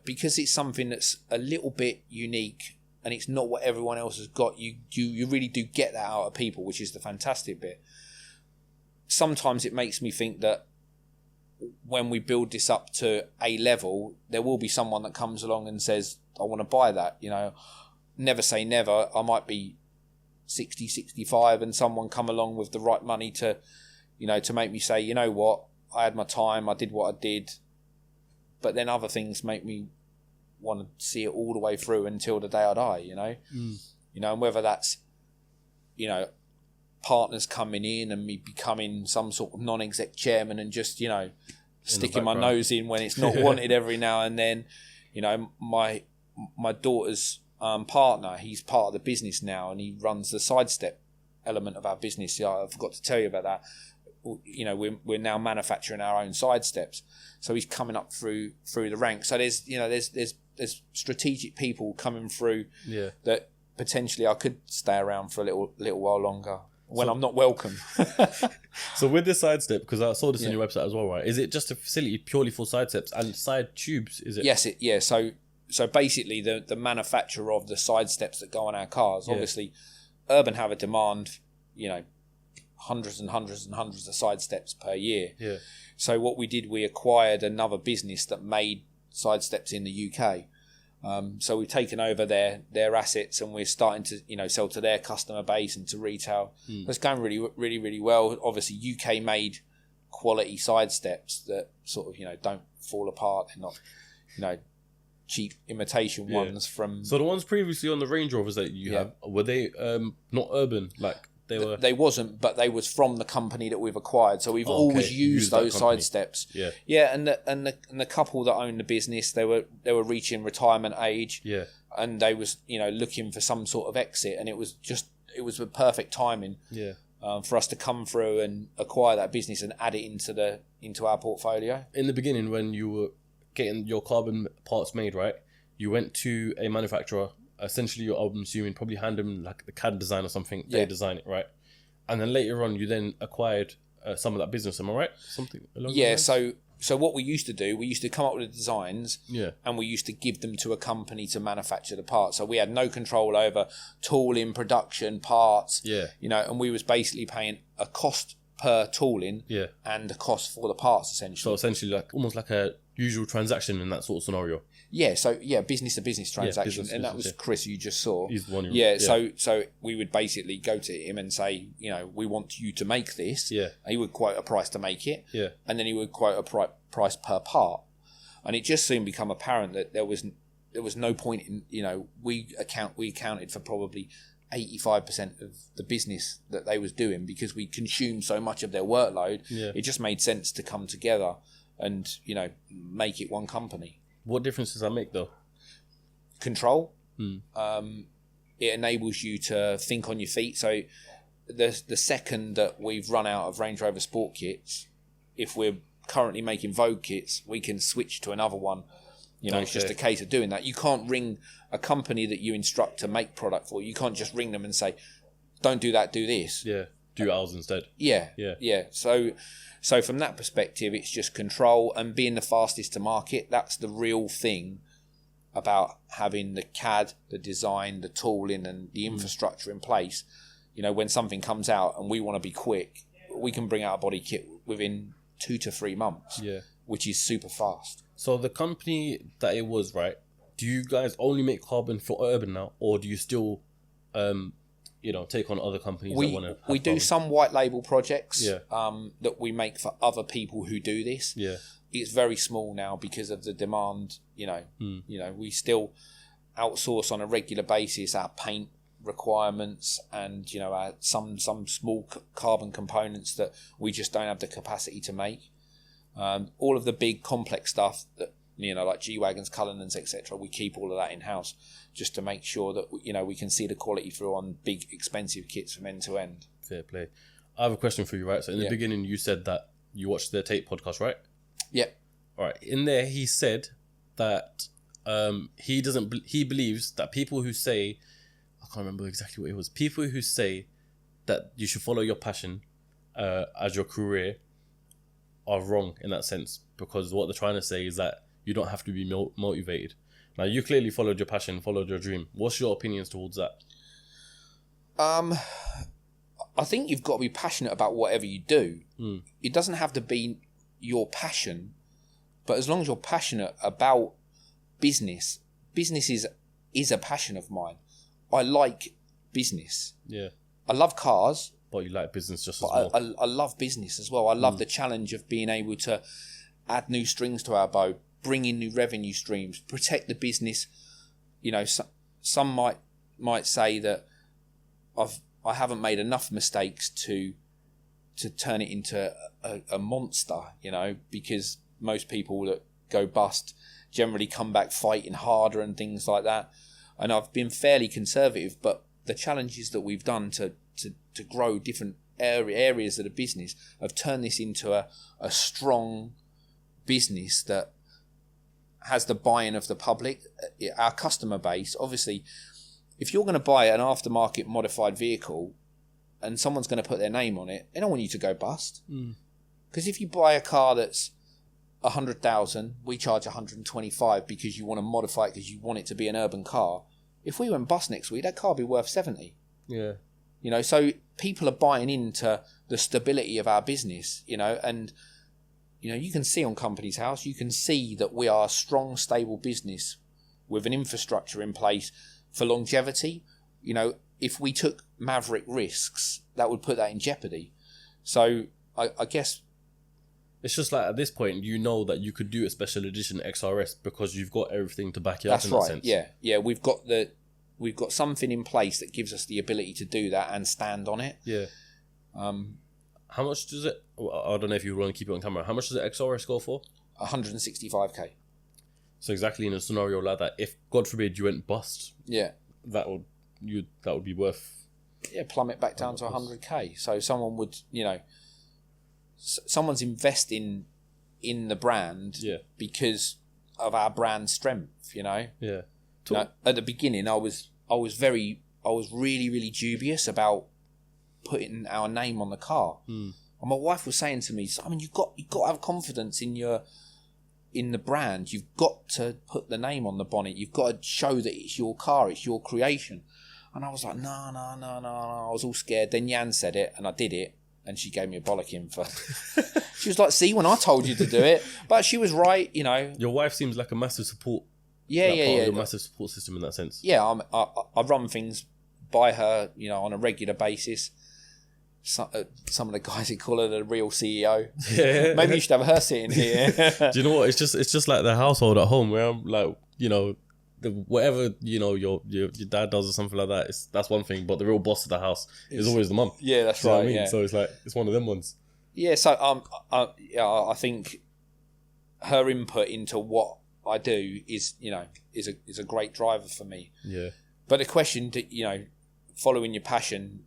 because it's something that's a little bit unique and it's not what everyone else has got. You really do get that out of people, which is the fantastic bit. Sometimes it makes me think that when we build this up to a level, there will be someone that comes along and says, I want to buy that. Never say never. I might be 60, 65 and someone come along with the right money to make me say, you know what, I had my time, I did what I did. But then other things make me want to see it all the way through until the day I die, and whether that's, partners coming in and me becoming some sort of non-exec chairman and just, sticking my nose in when it's not wanted every now and then. My daughter's partner, he's part of the business now and he runs the sidestep element of our business. I forgot to tell you about that. We're now manufacturing our own sidesteps, so he's coming up through the ranks. So there's strategic people coming through that potentially I could stay around for a little while longer when I'm not welcome. So with this sidestep, because I saw this on your website as well, right? Is it just a facility purely for sidesteps and side tubes? Is it? Yes, So basically, the manufacturer of the side steps that go on our cars, obviously, Urban have a demand, hundreds and hundreds and hundreds of side steps per year. Yeah. So what we did, we acquired another business that made side steps in the UK. So we've taken over their assets and we're starting to sell to their customer base and to retail. It's going really, really, really well. Obviously, UK made quality side steps that sort of don't fall apart. They're not cheap imitation ones from. So the ones previously on the Range Rovers that you have, were they not Urban? Like they were. They wasn't, but they was from the company that we've acquired. So we've always used those side steps. Yeah. Yeah, and the couple that owned the business, they were reaching retirement age. Yeah. And they was looking for some sort of exit, and it was the perfect timing. Yeah. For us to come through and acquire that business and add it into our portfolio. In the beginning, when you were getting your carbon parts made, right, you went to a manufacturer, essentially I'm assuming probably hand them like the CAD design or something, they design it, right? And then later on you then acquired some of that business, am I right? Something along those lines? So what we used to do, we used to come up with the designs and we used to give them to a company to manufacture the parts. So we had no control over tooling, production, parts, and we was basically paying a cost per tooling and a cost for the parts essentially. So essentially like almost like a usual transaction in that sort of scenario. business to business transaction, business, and that was Chris you just saw. He's the one. So we would basically go to him and say, we want you to make this. Yeah. He would quote a price to make it. Yeah. And then he would quote a price per part, and it just soon become apparent that there was no point in we accounted for probably 85% of the business that they was doing because we consumed so much of their workload. Yeah. It just made sense to come together and make it one company. What difference does that make though? Control. It enables you to think on your feet. So the second that we've run out of Range Rover Sport kits, if we're currently making Vogue kits, we can switch to another one. It's just a case of doing that. You can't ring a company that you instruct to make product for. You can't just ring them and say, don't do that, do this. Yeah, do ours instead. Yeah. So from that perspective, it's just control and being the fastest to market. That's the real thing about having the CAD, the design, the tooling and the infrastructure in place. When something comes out and we want to be quick, we can bring out a body kit within 2 to 3 months, which is super fast. So the company that it was, right, do you guys only make carbon for Urban now, or do you still, take on other companies that want to We do carbon? some white label projects that we make for other people who do this. Yeah. It's very small now because of the demand, we still outsource on a regular basis our paint requirements and, our some small carbon components that we just don't have the capacity to make. All of the big complex stuff that like G-Wagons, Cullinans, etc. We keep all of that in house just to make sure that we can see the quality through on big expensive kits from end to end. Fair play. I have a question for you, right? So in the beginning, you said that you watched the Tape podcast, right? Yeah. All right. In there, he said that he believes that people who say, I can't remember exactly what it was. People who say that you should follow your passion as your career are wrong in that sense, because what they're trying to say is that you don't have to be motivated. Now, you clearly followed your passion, followed your dream. What's your opinions towards that? I think you've got to be passionate about whatever you do. It doesn't have to be your passion, but as long as you're passionate about business is a passion of mine. I like business. Yeah. I love cars. But you like business just as well. I love business as well. I love the challenge of being able to add new strings to our bow, bring in new revenue streams, protect the business. Some might say that I haven't made enough mistakes to turn it into a monster, because most people that go bust generally come back fighting harder and things like that. And I've been fairly conservative, but the challenges that we've done to grow different areas of the business have turned this into a strong business that has the buy-in of the public, our customer base. Obviously, if you're going to buy an aftermarket modified vehicle and someone's going to put their name on it, they don't want you to go bust. Because if you buy a car that's 100,000, we charge 125 because you want to modify it because you want it to be an urban car. If we went bust next week, that car would be worth 70. Yeah. So people are buying into the stability of our business, and, you can see on Companies House, you can see that we are a strong, stable business with an infrastructure in place for longevity. If we took maverick risks, that would put that in jeopardy. So I guess it's just like at this point, that you could do a special edition XRS because you've got everything to back you up in that sense. Yeah. We've got something in place that gives us the ability to do that and stand on it. Yeah. How much does it? I don't know if you want to keep it on camera. How much does the XRS go for? 165k. So exactly in a scenario like that, if God forbid you went bust, that would be worth. Yeah, plummet back down to 100k. So someone would, someone's investing in the brand because of our brand strength. Yeah. At the beginning, I was really, really dubious about putting our name on the car. And my wife was saying to me, Simon, you've got to have confidence in the brand. You've got to put the name on the bonnet. You've got to show that it's your car, it's your creation. And I was like, no. I was all scared. Then Yan said it, and I did it, and she gave me a bollocking for. She was like, "See, when I told you to do it," but she was right. Your wife seems like a massive support You're a massive support system in that sense. Yeah, I run things by her, you know, on a regular basis. Some of the guys that call her the real CEO. Yeah. Maybe you should have her sitting here. Do you know what? It's just like the household at home where I'm like, you know, whatever, you know, your dad does or something like that. That's one thing, but the real boss of the house is always the mum. Yeah, that's right. What I mean? Yeah. So it's like it's one of them ones. Yeah. So I think her input into what I do is a great driver for me. Yeah. But the question, you know, following your passion.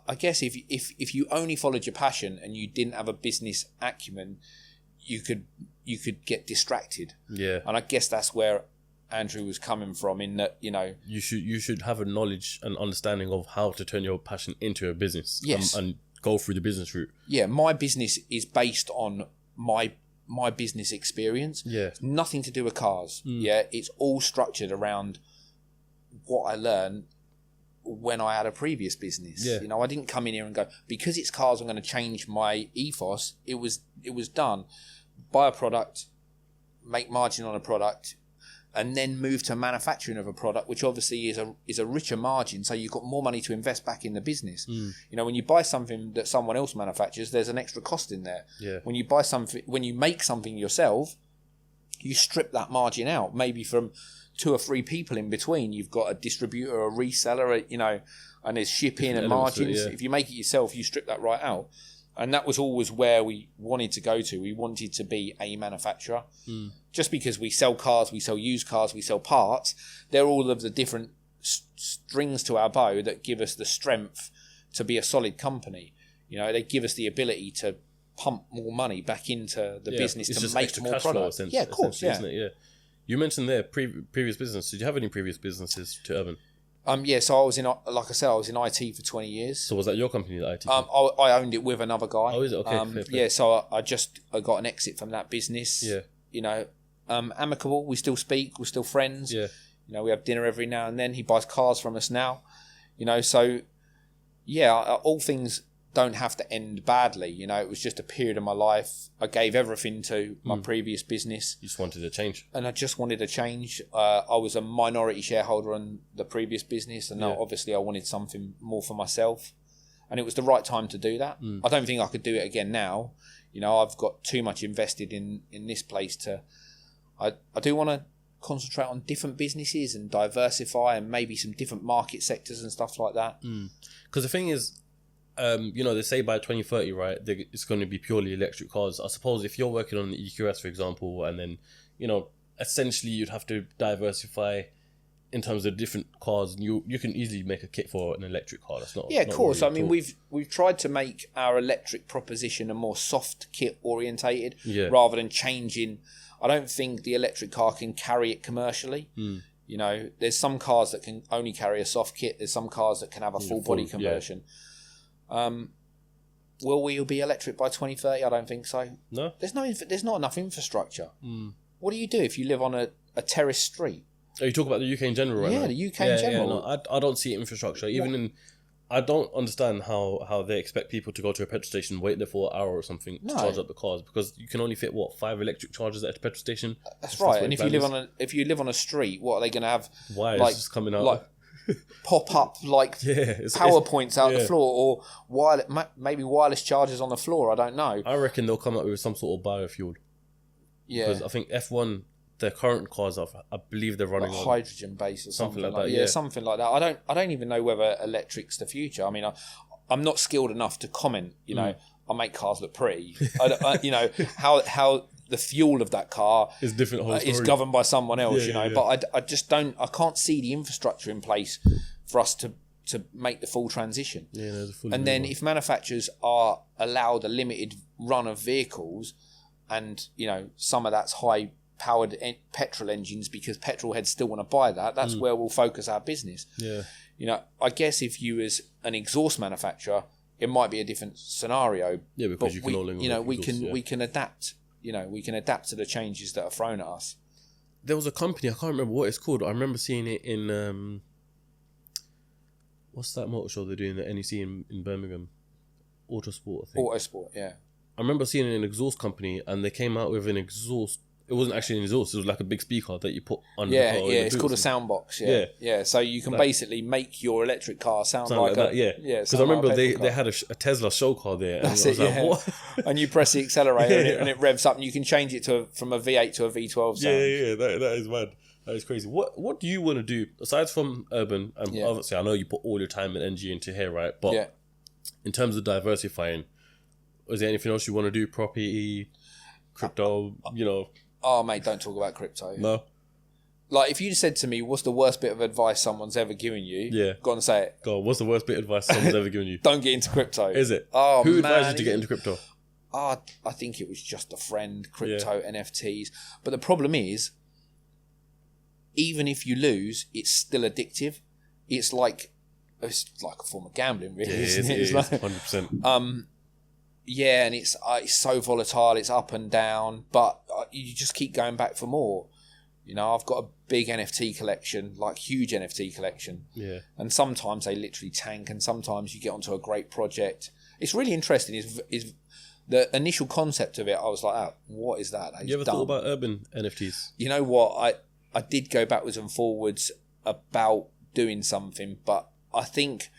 I guess if you only followed your passion and you didn't have a business acumen, you could get distracted. Yeah. And I guess that's where Andrew was coming from, in that, you know, you should have a knowledge and understanding of how to turn your passion into a business. Yes. And go through the business route. Yeah, my business is based on my business experience. Yeah. It's nothing to do with cars. Yeah, it's all structured around what I learned when I had a previous business. Yeah. You know, I didn't come in here and go, because it's cars, I'm going to change my ethos. It was done. Buy a product, make margin on a product, and then move to manufacturing of a product, which obviously is a richer margin. So you've got more money to invest back in the business. You know, when you buy something that someone else manufactures, there's an extra cost in there. Yeah. When you make something yourself, you strip that margin out, maybe from 2 or 3 people in between. You've got a distributor, a reseller, you know, and there's shipping and margins. If you make it yourself, you strip that right out. And that was always where we wanted to go to. We wanted to be a manufacturer. Just because we sell cars, we sell used cars, we sell parts, they're all of the different strings to our bow that give us the strength to be a solid company. You know, they give us the ability to pump more money back into the business to make more products. Yeah, of course, isn't it? Yeah. You mentioned there previous business. Did you have any previous businesses to Urban? Yeah, so I was in, like I said, I was in IT for 20 years. So was that your company, the IT? I owned it with another guy. Oh, is it? Okay. Fair. Yeah, so I got an exit from that business. Yeah. You know, amicable. We still speak. We're still friends. Yeah. You know, we have dinner every now and then. He buys cars from us now. You know, so yeah, all things don't have to end badly. You know, it was just a period of my life. I gave everything to my previous business. You just wanted a change. And I just wanted a change. I was a minority shareholder in the previous business, and obviously I wanted something more for myself. And it was the right time to do that. I don't think I could do it again now. You know, I've got too much invested in this place to... I do want to concentrate on different businesses and diversify, and maybe some different market sectors and stuff like that. Because the thing is, you know, they say by 2030, right, it's going to be purely electric cars. I suppose if you're working on the EQS, for example, and then, you know, essentially you'd have to diversify in terms of different cars. You can easily make a kit for an electric car. That's not... Yeah, of course. Really, I mean, we've tried to make our electric proposition a more soft kit orientated, rather than changing. I don't think the electric car can carry it commercially. You know, there's some cars that can only carry a soft kit. There's some cars that can have a full body conversion. Will we be electric by 2030? I don't think so. No. There's not enough infrastructure. What do you do if you live on a terrace street? Oh, you talk about the UK in general, right? Yeah, now? the UK in general. No, I don't see infrastructure. I don't understand how they expect people to go to a petrol station, wait there for an hour or something to charge up the cars, because you can only fit 5 electric chargers at a petrol station. That's right. And if you live on a street, what are they going to have? Wires just coming out. Like, pop up PowerPoints out the floor, or maybe wireless chargers on the floor. I don't know. I reckon they'll come up with some sort of biofuel. Yeah, because I think F1, their current cars, I believe they're running on hydrogen based or something like that. Yeah, something like that. I don't even know whether electric's the future. I mean, I'm not skilled enough to comment. You know, I make cars look pretty. You know how the fuel of that car is different. Is governed by someone else. But I just don't. I can't see the infrastructure in place for us to make the full transition. And then if manufacturers are allowed a limited run of vehicles, and you know some of that's high powered petrol engines, because petrol heads still want to buy that. That's where we'll focus our business. Yeah. You know, I guess if you as an exhaust manufacturer, it might be a different scenario. Yeah, because we can adapt. You know, we can adapt to the changes that are thrown at us. There was a company, I can't remember what it's called. I remember seeing it in what's that motor show they're doing at NEC in Birmingham? Autosport, I think. Autosport, yeah. I remember seeing an exhaust company, and they came out with an exhaust it wasn't actually an exhaust. It was like a big speaker that you put on the car. Yeah, it's called a sound box. Yeah. So you can basically make your electric car sound like that. Yeah. Because I remember they had a Tesla show car there. And that's it. Yeah. What? And you press the accelerator and it revs up, and you can change it from a V8 to a V12 sound. Yeah. That is mad. That is crazy. What do you want to do aside from urban? And obviously, I know you put all your time and energy into here, right? But in terms of diversifying, is there anything else you want to do? Property, crypto, Oh, mate, don't talk about crypto. No. Like, if you said to me, what's the worst bit of advice someone's ever given you? Yeah. Go on and say it. Go on, what's the worst bit of advice someone's ever given you? Don't get into crypto. Is it? Oh, Who advised you to get into crypto? I think it was just a friend, crypto, NFTs. But the problem is, even if you lose, it's still addictive. It's like a form of gambling, really. Isn't it? It's 100%. Yeah, and it's so volatile. It's up and down, but you just keep going back for more. I've got a big NFT collection, like huge NFT collection. Yeah. And sometimes they literally tank, and sometimes you get onto a great project. It's really interesting. Is the initial concept of it? I was like, what is that? You ever thought about urban NFTs? You know what? I did go backwards and forwards about doing something, but I think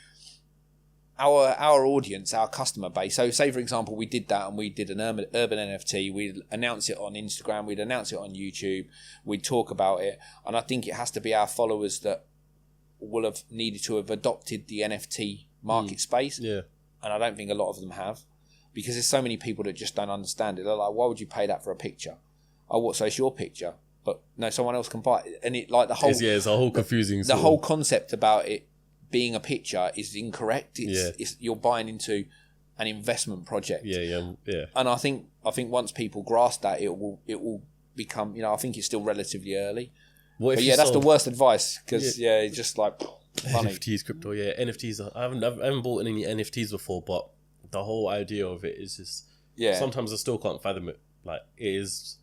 our audience, our customer base. So say, for example, we did that and we did an urban NFT. We'd announce it on Instagram. We'd announce it on YouTube. We'd talk about it. And I think it has to be our followers that will have needed to have adopted the NFT market space. Yeah. And I don't think a lot of them have, because there's so many people that just don't understand it. They're like, why would you pay that for a picture? Oh, what? So it's your picture, but no, someone else can buy it. And it like the whole it's a whole confusing. The whole concept about it being a picture is incorrect. It's you're buying into an investment project. Yeah. And I think once people grasp that, it will become. I think it's still relatively early. But that's the worst advice, because it's just like funny. NFTs, crypto. NFTs. I haven't bought any NFTs before, but the whole idea of it is just sometimes I still can't fathom it. Like it's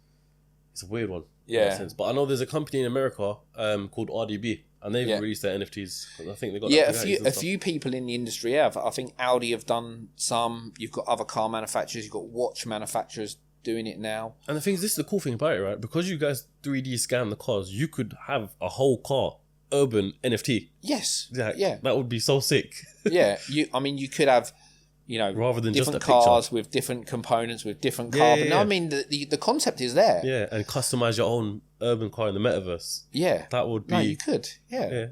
a weird one. In that sense. But I know there's a company in America called RDB. And they've released their NFTs. I think they got a few people in the industry have. I think Audi have done some. You've got other car manufacturers. You've got watch manufacturers doing it now. And the thing is, this is the cool thing about it, right? Because you guys 3D scan the cars, you could have a whole car urban NFT. Yes. That would be so sick. Yeah. You could have, rather than different just a cars picture. with different components, with different carbon. No, I mean, the concept is there. Yeah, and customize your own urban car in the metaverse. Yeah. That would be... No, you could. Yeah.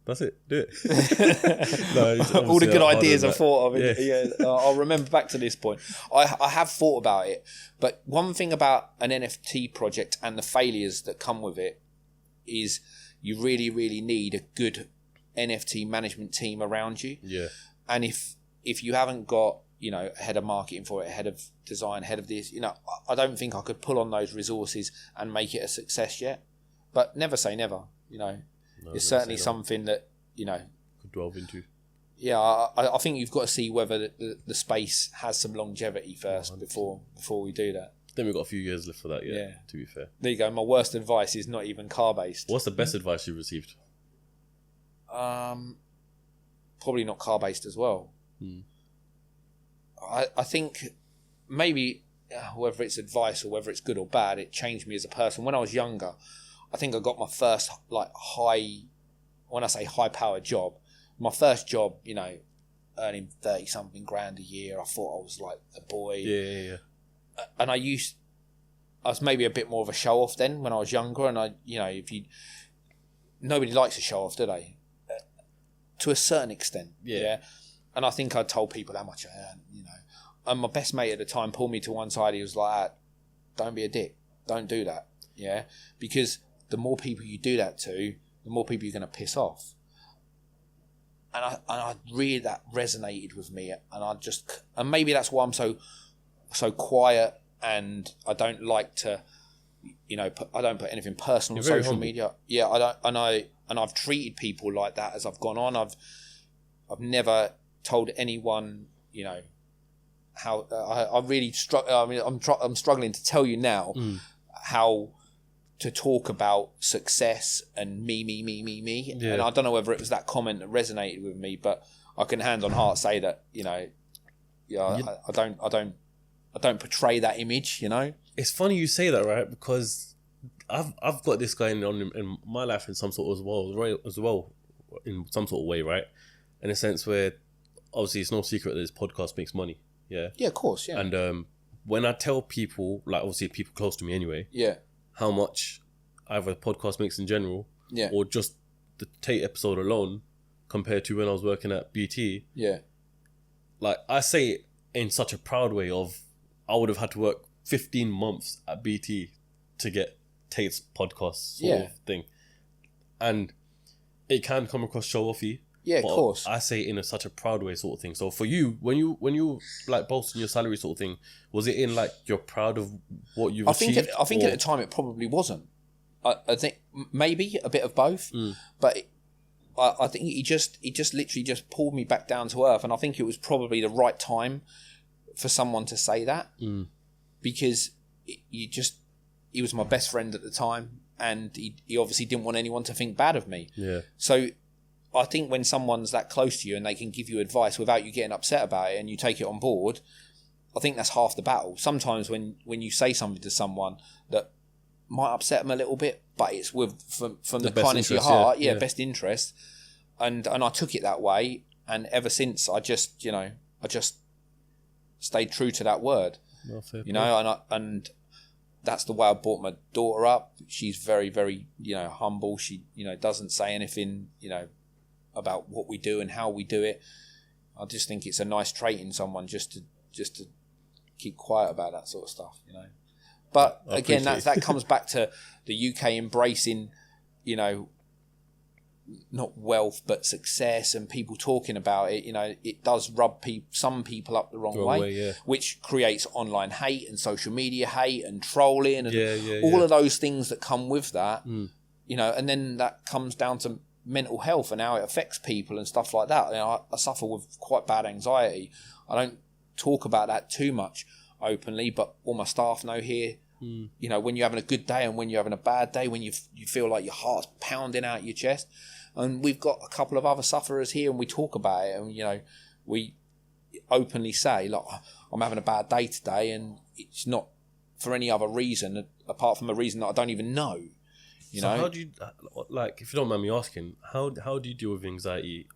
That's it. Do it. All the good ideas I thought of. I'll remember back to this point. I have thought about it, but one thing about an NFT project and the failures that come with it is you really, really need a good NFT management team around you. Yeah. And if you haven't got, a head of marketing for it, a head of design, head of this, I don't think I could pull on those resources and make it a success yet. But never say never, No, it's certainly something that, could delve into. Yeah, I think you've got to see whether the space has some longevity first before we do that. Then we've got a few years left for that, to be fair. There you go. My worst advice is not even car-based. What's the best advice you've received? Probably not car-based as well. I think maybe whether it's advice or whether it's good or bad, it changed me as a person. When I was younger, I think I got my first when I say high-powered job, my first job, earning 30-something grand a year. I thought I was like a boy. Yeah. And I was maybe a bit more of a show-off then when I was younger. And nobody likes a show-off, do they? To a certain extent. Yeah. And I think I told people how much I earned, And my best mate at the time pulled me to one side. He was like, don't be a dick. Don't do that. Yeah. Because the more people you do that to, the more people you're going to piss off. And I really, that resonated with me. And maybe that's why I'm so quiet, and I don't like to, I don't put anything personal on social media. Yeah. I don't, and I've treated people like that as I've gone on. I've never told anyone, how I really I'm struggling to tell you now how to talk about success and me. Yeah. And I don't know whether it was that comment that resonated with me, but I can hand on heart say that, I don't portray that image, it's funny you say that, right? Because I've got this going on in my life in some sort of as well, in some sort of way, right? In a sense where obviously it's no secret that this podcast makes money. Yeah. Yeah, of course. Yeah. And when I tell people, like obviously people close to me anyway, how much either the podcast makes in general, or just the Tate episode alone compared to when I was working at BT, like I say it in such a proud way of I would have had to work 15 months at BT to get Tate's podcast sort of thing, and it can come across show-offy. Yeah, of course. I say it in such a proud way, sort of thing. So for you, when you like boasting your salary, sort of thing, was it in like you're proud of what you've achieved? I think at the time it probably wasn't. I think maybe a bit of both, but I think he just literally just pulled me back down to earth, and I think it was probably the right time for someone to say that, because he was my best friend at the time, and he obviously didn't want anyone to think bad of me. Yeah. So I think when someone's that close to you and they can give you advice without you getting upset about it and you take it on board, I think that's half the battle. Sometimes when you say something to someone that might upset them a little bit, but it's from the kindness of your heart, best interest, and I took it that way, and ever since I just stayed true to that word, and that's the way I brought my daughter up. She's very, very, humble. She, doesn't say anything, about what we do and how we do it. I just think it's a nice trait in someone just to keep quiet about that sort of stuff, But again, that comes back to the UK embracing, not wealth but success, and people talking about it. It does rub some people up the wrong way, which creates online hate and social media hate and trolling and all of those things that come with that. And then that comes down to mental health and how it affects people and stuff like that. I suffer with quite bad anxiety. I don't talk about that too much openly, but all my staff know here. When you're having a good day and when you're having a bad day, when you feel like your heart's pounding out your chest. And we've got a couple of other sufferers here, and we talk about it, and we openly say, like, I'm having a bad day today, and it's not for any other reason apart from a reason that I don't even know. So how do you, like, if you don't mind me asking, how do you deal with anxiety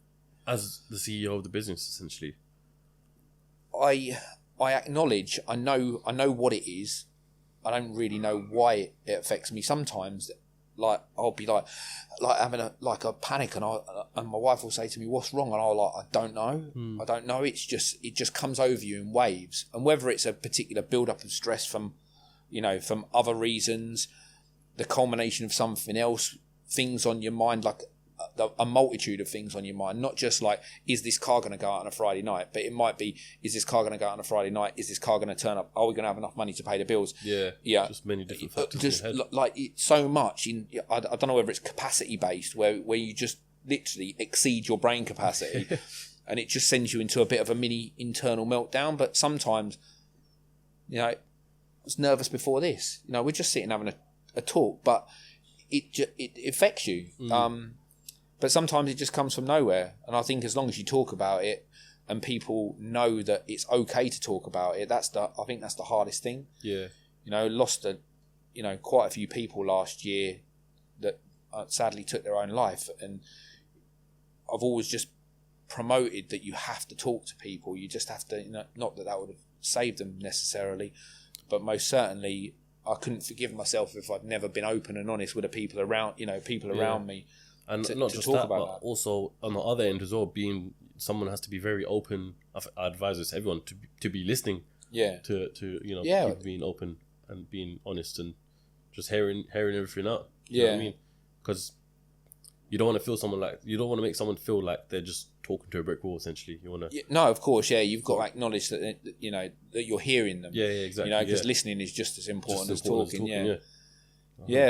as the CEO of the business, essentially? I acknowledge, I know what it is. I don't really know why it affects me. Sometimes, like, I'll be like having a panic, and my wife will say to me, "What's wrong?" And I don't know. I don't know. It just comes over you in waves, and whether it's a particular build-up of stress from other reasons, the culmination of something else, things on your mind, like a multitude of things on your mind, not just like, is this car going to go out on a Friday night, but it might be, is this car going to go out on a Friday night, is this car going to turn up, are we going to have enough money to pay the bills? Just many different factors just in your head. Like so much I don't know whether it's capacity based, where you just literally exceed your brain capacity and it just sends you into a bit of a mini internal meltdown. But sometimes I was nervous before this, we're just sitting having a talk, but it affects you. But sometimes it just comes from nowhere. And I think as long as you talk about it and people know that it's okay to talk about it, I think that's the hardest thing. Yeah. Lost quite a few people last year that sadly took their own life. And I've always just promoted that you have to talk to people. You just have to, not that would have saved them necessarily, but most certainly I couldn't forgive myself if I'd never been open and honest with the people around, around me. And not just that, but also on the other end as well, someone has to be very open. I advise this to everyone to be listening. To people being open and being honest and just hearing everything out. You know what I mean? Because you don't want to you don't want to make someone feel like they're just talking to a brick wall. Essentially, you want to. No, of course, you've got to acknowledge that that you're hearing them. Yeah, exactly. Because listening is just as important as talking.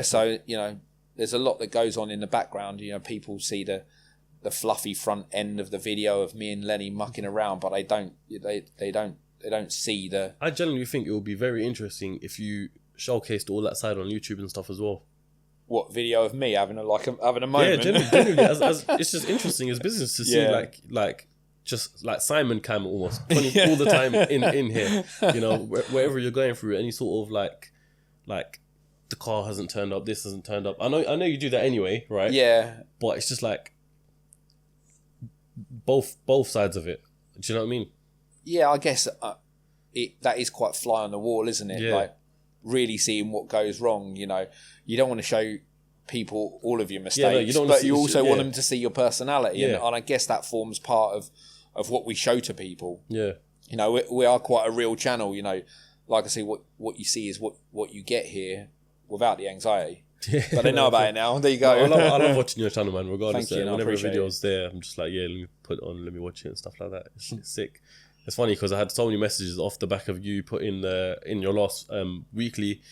So there's a lot that goes on in the background. People see the fluffy front end of the video of me and Lenny mucking around, but they don't see the. I generally think it would be very interesting if you showcased all that side on YouTube and stuff as well. What video of me having a moment? Yeah, generally as it's just interesting as business to see like just like Simon cam almost all the time in here. Wherever you're going through any sort of like like the car hasn't turned up, this hasn't turned up. I know you do that anyway, right? Yeah. But it's just like both sides of it. Do you know what I mean? Yeah, I guess that is quite fly on the wall, isn't it? Yeah. Like really seeing what goes wrong. You know, you don't want to show people all of your mistakes, but you also want them to see your personality, and I guess that forms part of what we show to people. Yeah, you know, we are quite a real channel. You know, like I say, what you see is what you get here without the anxiety. Yeah, but they know about it now. There you go. No, I love watching your channel, man. Regardless, Thank you, whenever a video's there, I'm just like, yeah, let me put it on, let me watch it and stuff like that. It's sick. It's funny because I had so many messages off the back of you putting in your last weekly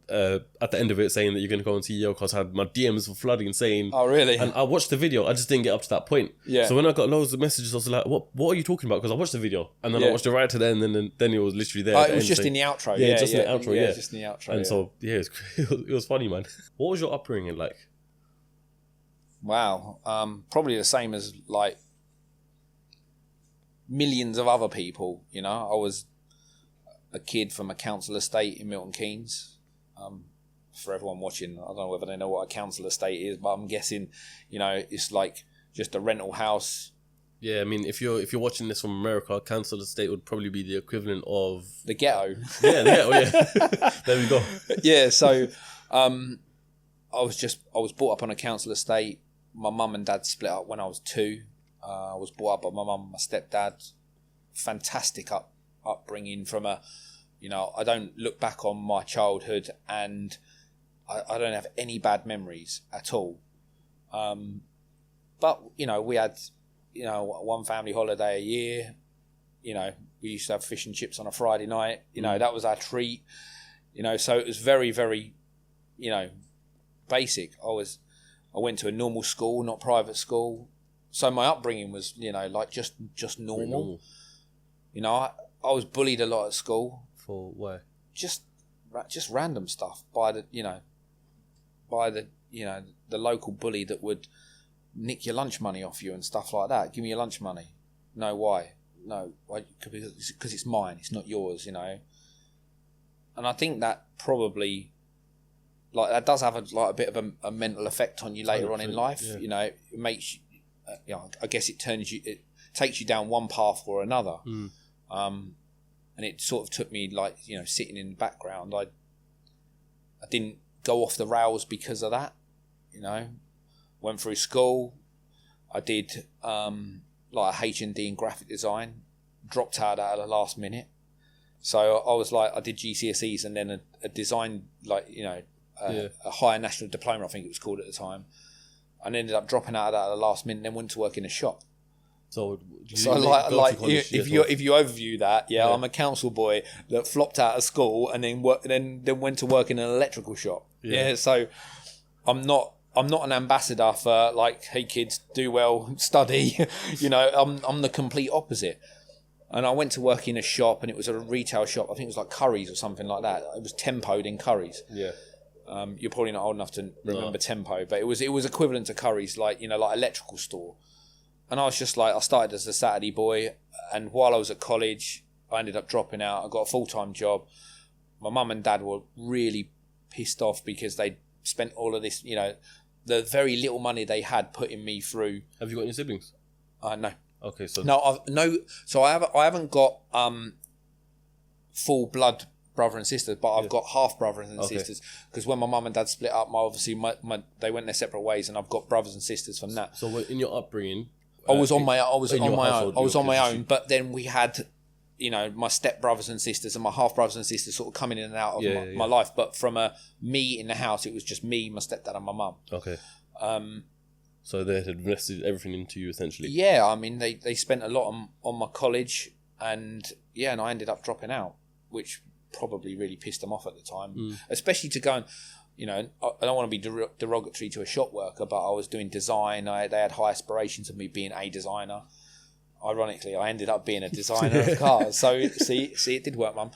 at the end of it saying that you're going to go on CEO because I had my DMs were flooding saying, oh really? And I watched the video, I just didn't get up to that point. Yeah. So when I got loads of messages, I was like, what are you talking about? Because I watched the video and then I watched it right to the end, and then it was literally there. It was just in the outro. Yeah, just in the outro. Yeah, just in the outro. And so it was funny, man. What was your upbringing like? Wow, probably the same as like millions of other people. You know, I was a kid from a council estate in Milton Keynes. For everyone watching, I don't know whether they know what a council estate is, but I'm guessing, you know, it's like just a rental house. Yeah, I mean, if you're watching this from America, a council estate would probably be the equivalent of the ghetto. Yeah, there we go. Yeah, so I was brought up on a council estate. My mum and dad split up when I was 2. I was brought up by my mum and my stepdad. Fantastic upbringing from a, you know, I don't look back on my childhood and I don't have any bad memories at all. But, you know, we had, you know, one family holiday a year. You know, we used to have fish and chips on a Friday night. You know, that was our treat. You know, so it was very, very, you know, basic. I went to a normal school, not private school. So my upbringing was, you know, like just normal. You know, I was bullied a lot at school. For what? Just random stuff by the local bully that would nick your lunch money off you and stuff like that. Give me your lunch money. No, why? No, why? Because it's mine. It's not yours. You know. And I think that probably, like, that does have a bit of a mental effect on you later on in life. Yeah. You know, it makes you. You know, I guess it takes you down one path or another. And it sort of took me, like, you know, sitting in the background. I didn't go off the rails because of that. You know, went through school. I did like a H&D in graphic design. Dropped out at the last minute. So I was like, I did GCSEs and then a design, like, you know, a higher national diploma, I think it was called at the time. And ended up dropping out of that at the last minute and then went to work in a shop. So if you overview that, I'm a council boy that flopped out of school and then went to work in an electrical shop. Yeah, so I'm not an ambassador for, like, hey kids, do well, study. You know, I'm the complete opposite. And I went to work in a shop, and it was a retail shop. I think it was like Curry's or something like that. It was tempoed in Curry's. Yeah. You're probably not old enough to remember Tempo, but it was equivalent to Curry's, like, you know, like electrical store. And I was just like, I started as a Saturday boy, and while I was at college, I ended up dropping out. I got a full-time job. My mum and dad were really pissed off because they spent all of this, you know, the very little money they had putting me through. Have you got any siblings? No. Okay, so So I haven't got full blood brother and sisters, but I've got half brothers and sisters, because when my mum and dad split up, they went their separate ways, and I've got brothers and sisters from that. So in your upbringing, I was on my own, but then we had, you know, my step brothers and sisters and my half brothers and sisters sort of coming in and out of my life. But from me in the house, it was just me, my stepdad, and my mum. Okay. So they had invested everything into you, essentially. Yeah, I mean, they spent a lot on my college, and I ended up dropping out, which probably really pissed them off at the time, especially to go and, you know, I don't want to be derogatory to a shop worker, but I was doing design. They had high aspirations of me being a designer. Ironically, I ended up being a designer of cars. So see, it did work, Mum.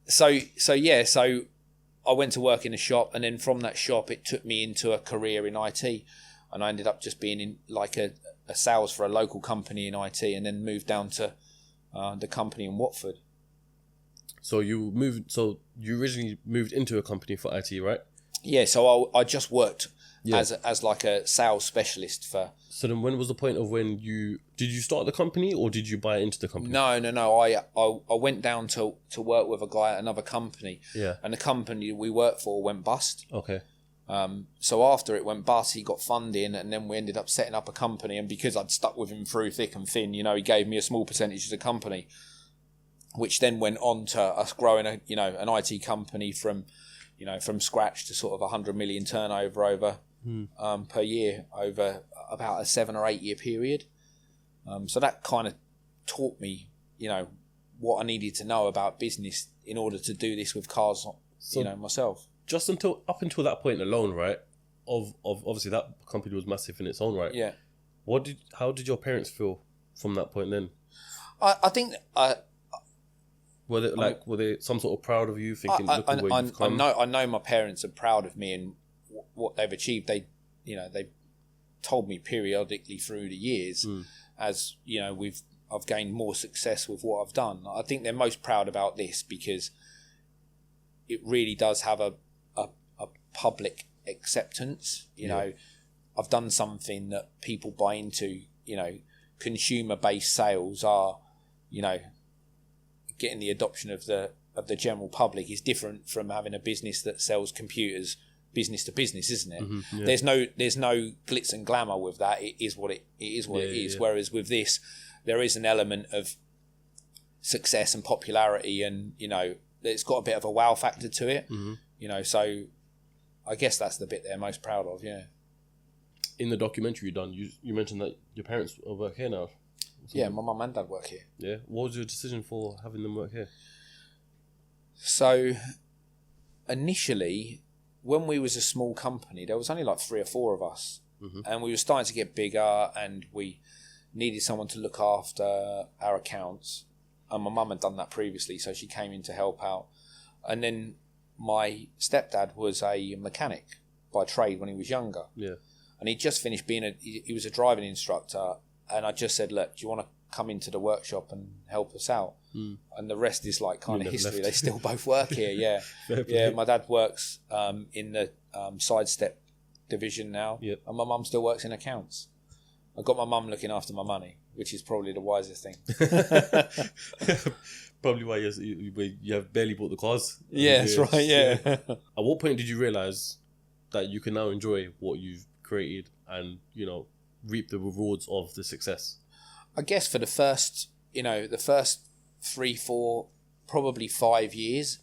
So I went to work in a shop, and then from that shop, it took me into a career in IT, and I ended up just being in like a sales for a local company in IT, and then moved down to the company in Watford. So you originally moved into a company for IT, right? Yeah, so I just worked as like a sales specialist for... So then when was the point of when did you start the company or did you buy into the company? No. I went down to work with a guy at another company. Yeah. And the company we worked for went bust. Okay. So after it went bust, he got funding, and then we ended up setting up a company. And because I'd stuck with him through thick and thin, he gave me a small percentage of the company, which then went on to us growing an IT company from scratch to sort of 100 million turnover over per year over about a 7 or 8 year period. So that kind of taught me, what I needed to know about business in order to do this with cars, myself. Just up until that point alone, right? Of obviously that company was massive in its own right. Yeah. How did your parents feel from that point then? I think. Were they some sort of proud of you, thinking, look at where you've come? I know my parents are proud of me and what they've achieved. They've told me periodically through the years, as I've gained more success with what I've done. I think they're most proud about this because it really does have a public acceptance. I've done something that people buy into. Consumer-based sales are, getting the adoption of the general public is different from having a business that sells computers business to business, isn't it? Mm-hmm, yeah. There's no glitz and glamour with that. It is what it is. Yeah. Whereas with this, there is an element of success and popularity, and it's got a bit of a wow factor to it. Mm-hmm. So I guess that's the bit they're most proud of. Yeah. In the documentary you done, you mentioned that your parents work here now. Yeah, my mum and dad work here. Yeah. What was your decision for having them work here? So initially, when we was a small company, there was only like 3 or 4 of us, and we were starting to get bigger, and we needed someone to look after our accounts. And my mum had done that previously, so she came in to help out. And then my stepdad was a mechanic by trade when he was younger. Yeah. And he'd just finished he was a driving instructor. And I just said, look, do you want to come into the workshop and help us out? And the rest is like kind of history. They still both work here, yeah. Yeah, my dad works in the sidestep division now. Yep. And my mum still works in accounts. I've got my mum looking after my money, which is probably the wisest thing. Probably why you have barely bought the cars. Yeah, that's right, yeah. At what point did you realise that you can now enjoy what you've created and, reap the rewards of the success? I guess for the first 3, 4, probably 5 years,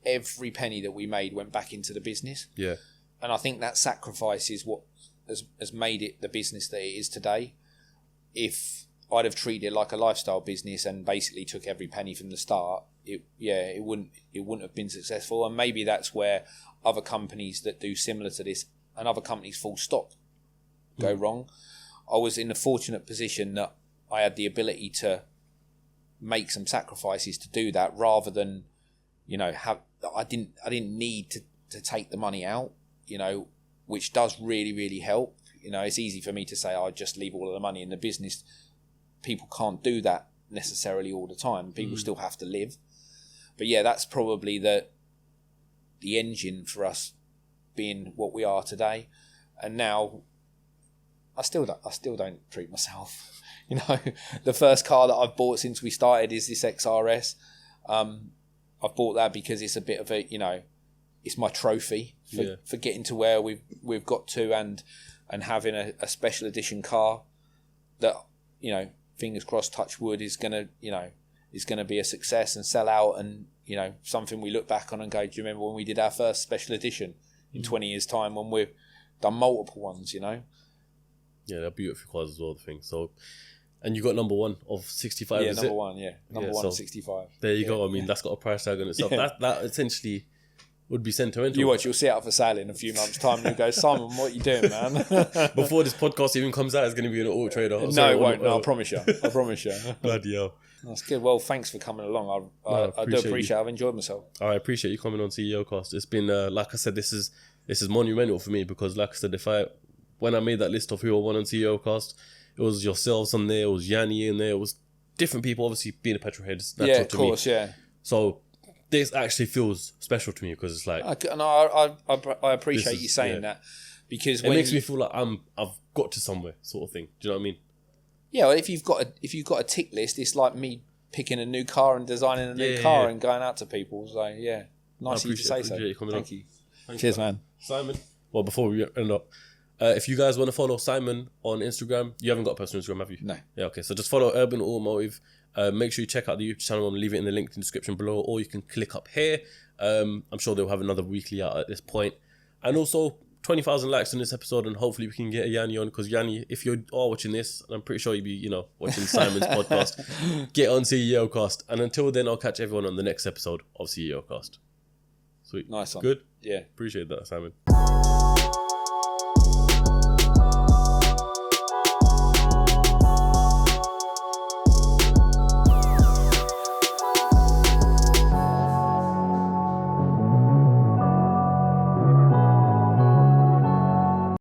every penny that we made went back into the business. Yeah. And I think that sacrifice is what has made it the business that it is today. If I'd have treated it like a lifestyle business and basically took every penny from the start, it wouldn't have been successful. And maybe that's where other companies that do similar to this, and other companies full stop, go wrong. I was in the fortunate position that I had the ability to make some sacrifices to do that, rather than, I didn't need to take the money out, which does really, really help. It's easy for me to say, I'll just leave all of the money in the business. People can't do that necessarily all the time. People still have to live. But yeah, that's probably the engine for us being what we are today. And now I still don't treat myself. The first car that I've bought since we started is this XRS. I've bought that because it's a bit of a, it's my trophy for getting to where we've got to, and having a special edition car that, fingers crossed, touch wood, is gonna be a success and sell out, and something we look back on and go, do you remember when we did our first special edition in 20 years time, when we've done multiple ones? Yeah, they're beautiful cars as well, the thing. So, and you got number 1 of 65. Yeah, number 1. Yeah, number 1 of 65. There you go. I mean, that's got a price tag on itself. Yeah. That essentially would be sentimental. You'll see it up for sale in a few months' time, and you go, Simon, what are you doing, man? Before this podcast even comes out, it's going to be an auto trader. No, it won't. No, I promise you. Bloody hell. That's good. Well, thanks for coming along. I do appreciate it. I've enjoyed myself. I appreciate you coming on CEOCAST. It's been, like I said, this is monumental for me, because, like I said, when I made that list of who I want on CEOCAST, it was yourselves on there, it was Yanni in there, it was different people, obviously being a petrol head. Yeah, of course, yeah. So this actually feels special to me because it's like... I appreciate you saying that, because it makes me feel like I've got to somewhere, sort of thing. Do you know what I mean? Yeah, well, if you've got a tick list, it's like me picking a new car and designing a new car and going out to people. So yeah, nice of you to say so. Thank you. Cheers, man. Simon. Well, before we end up, if you guys want to follow Simon on Instagram, you haven't got a personal Instagram, have you? No. Yeah, okay. So just follow Urban Automotive. Make sure you check out the YouTube channel. I'll leave it in the link in the description below, or you can click up here. I'm sure they'll have another weekly out at this point. And also, 20,000 likes on this episode, and hopefully we can get a Yanni on, because Yanni, if you are watching this, and I'm pretty sure you'll be, watching Simon's podcast, get on CEOCAST. And until then, I'll catch everyone on the next episode of CEOCAST. Sweet. Nice one. Good? Yeah. Appreciate that, Simon.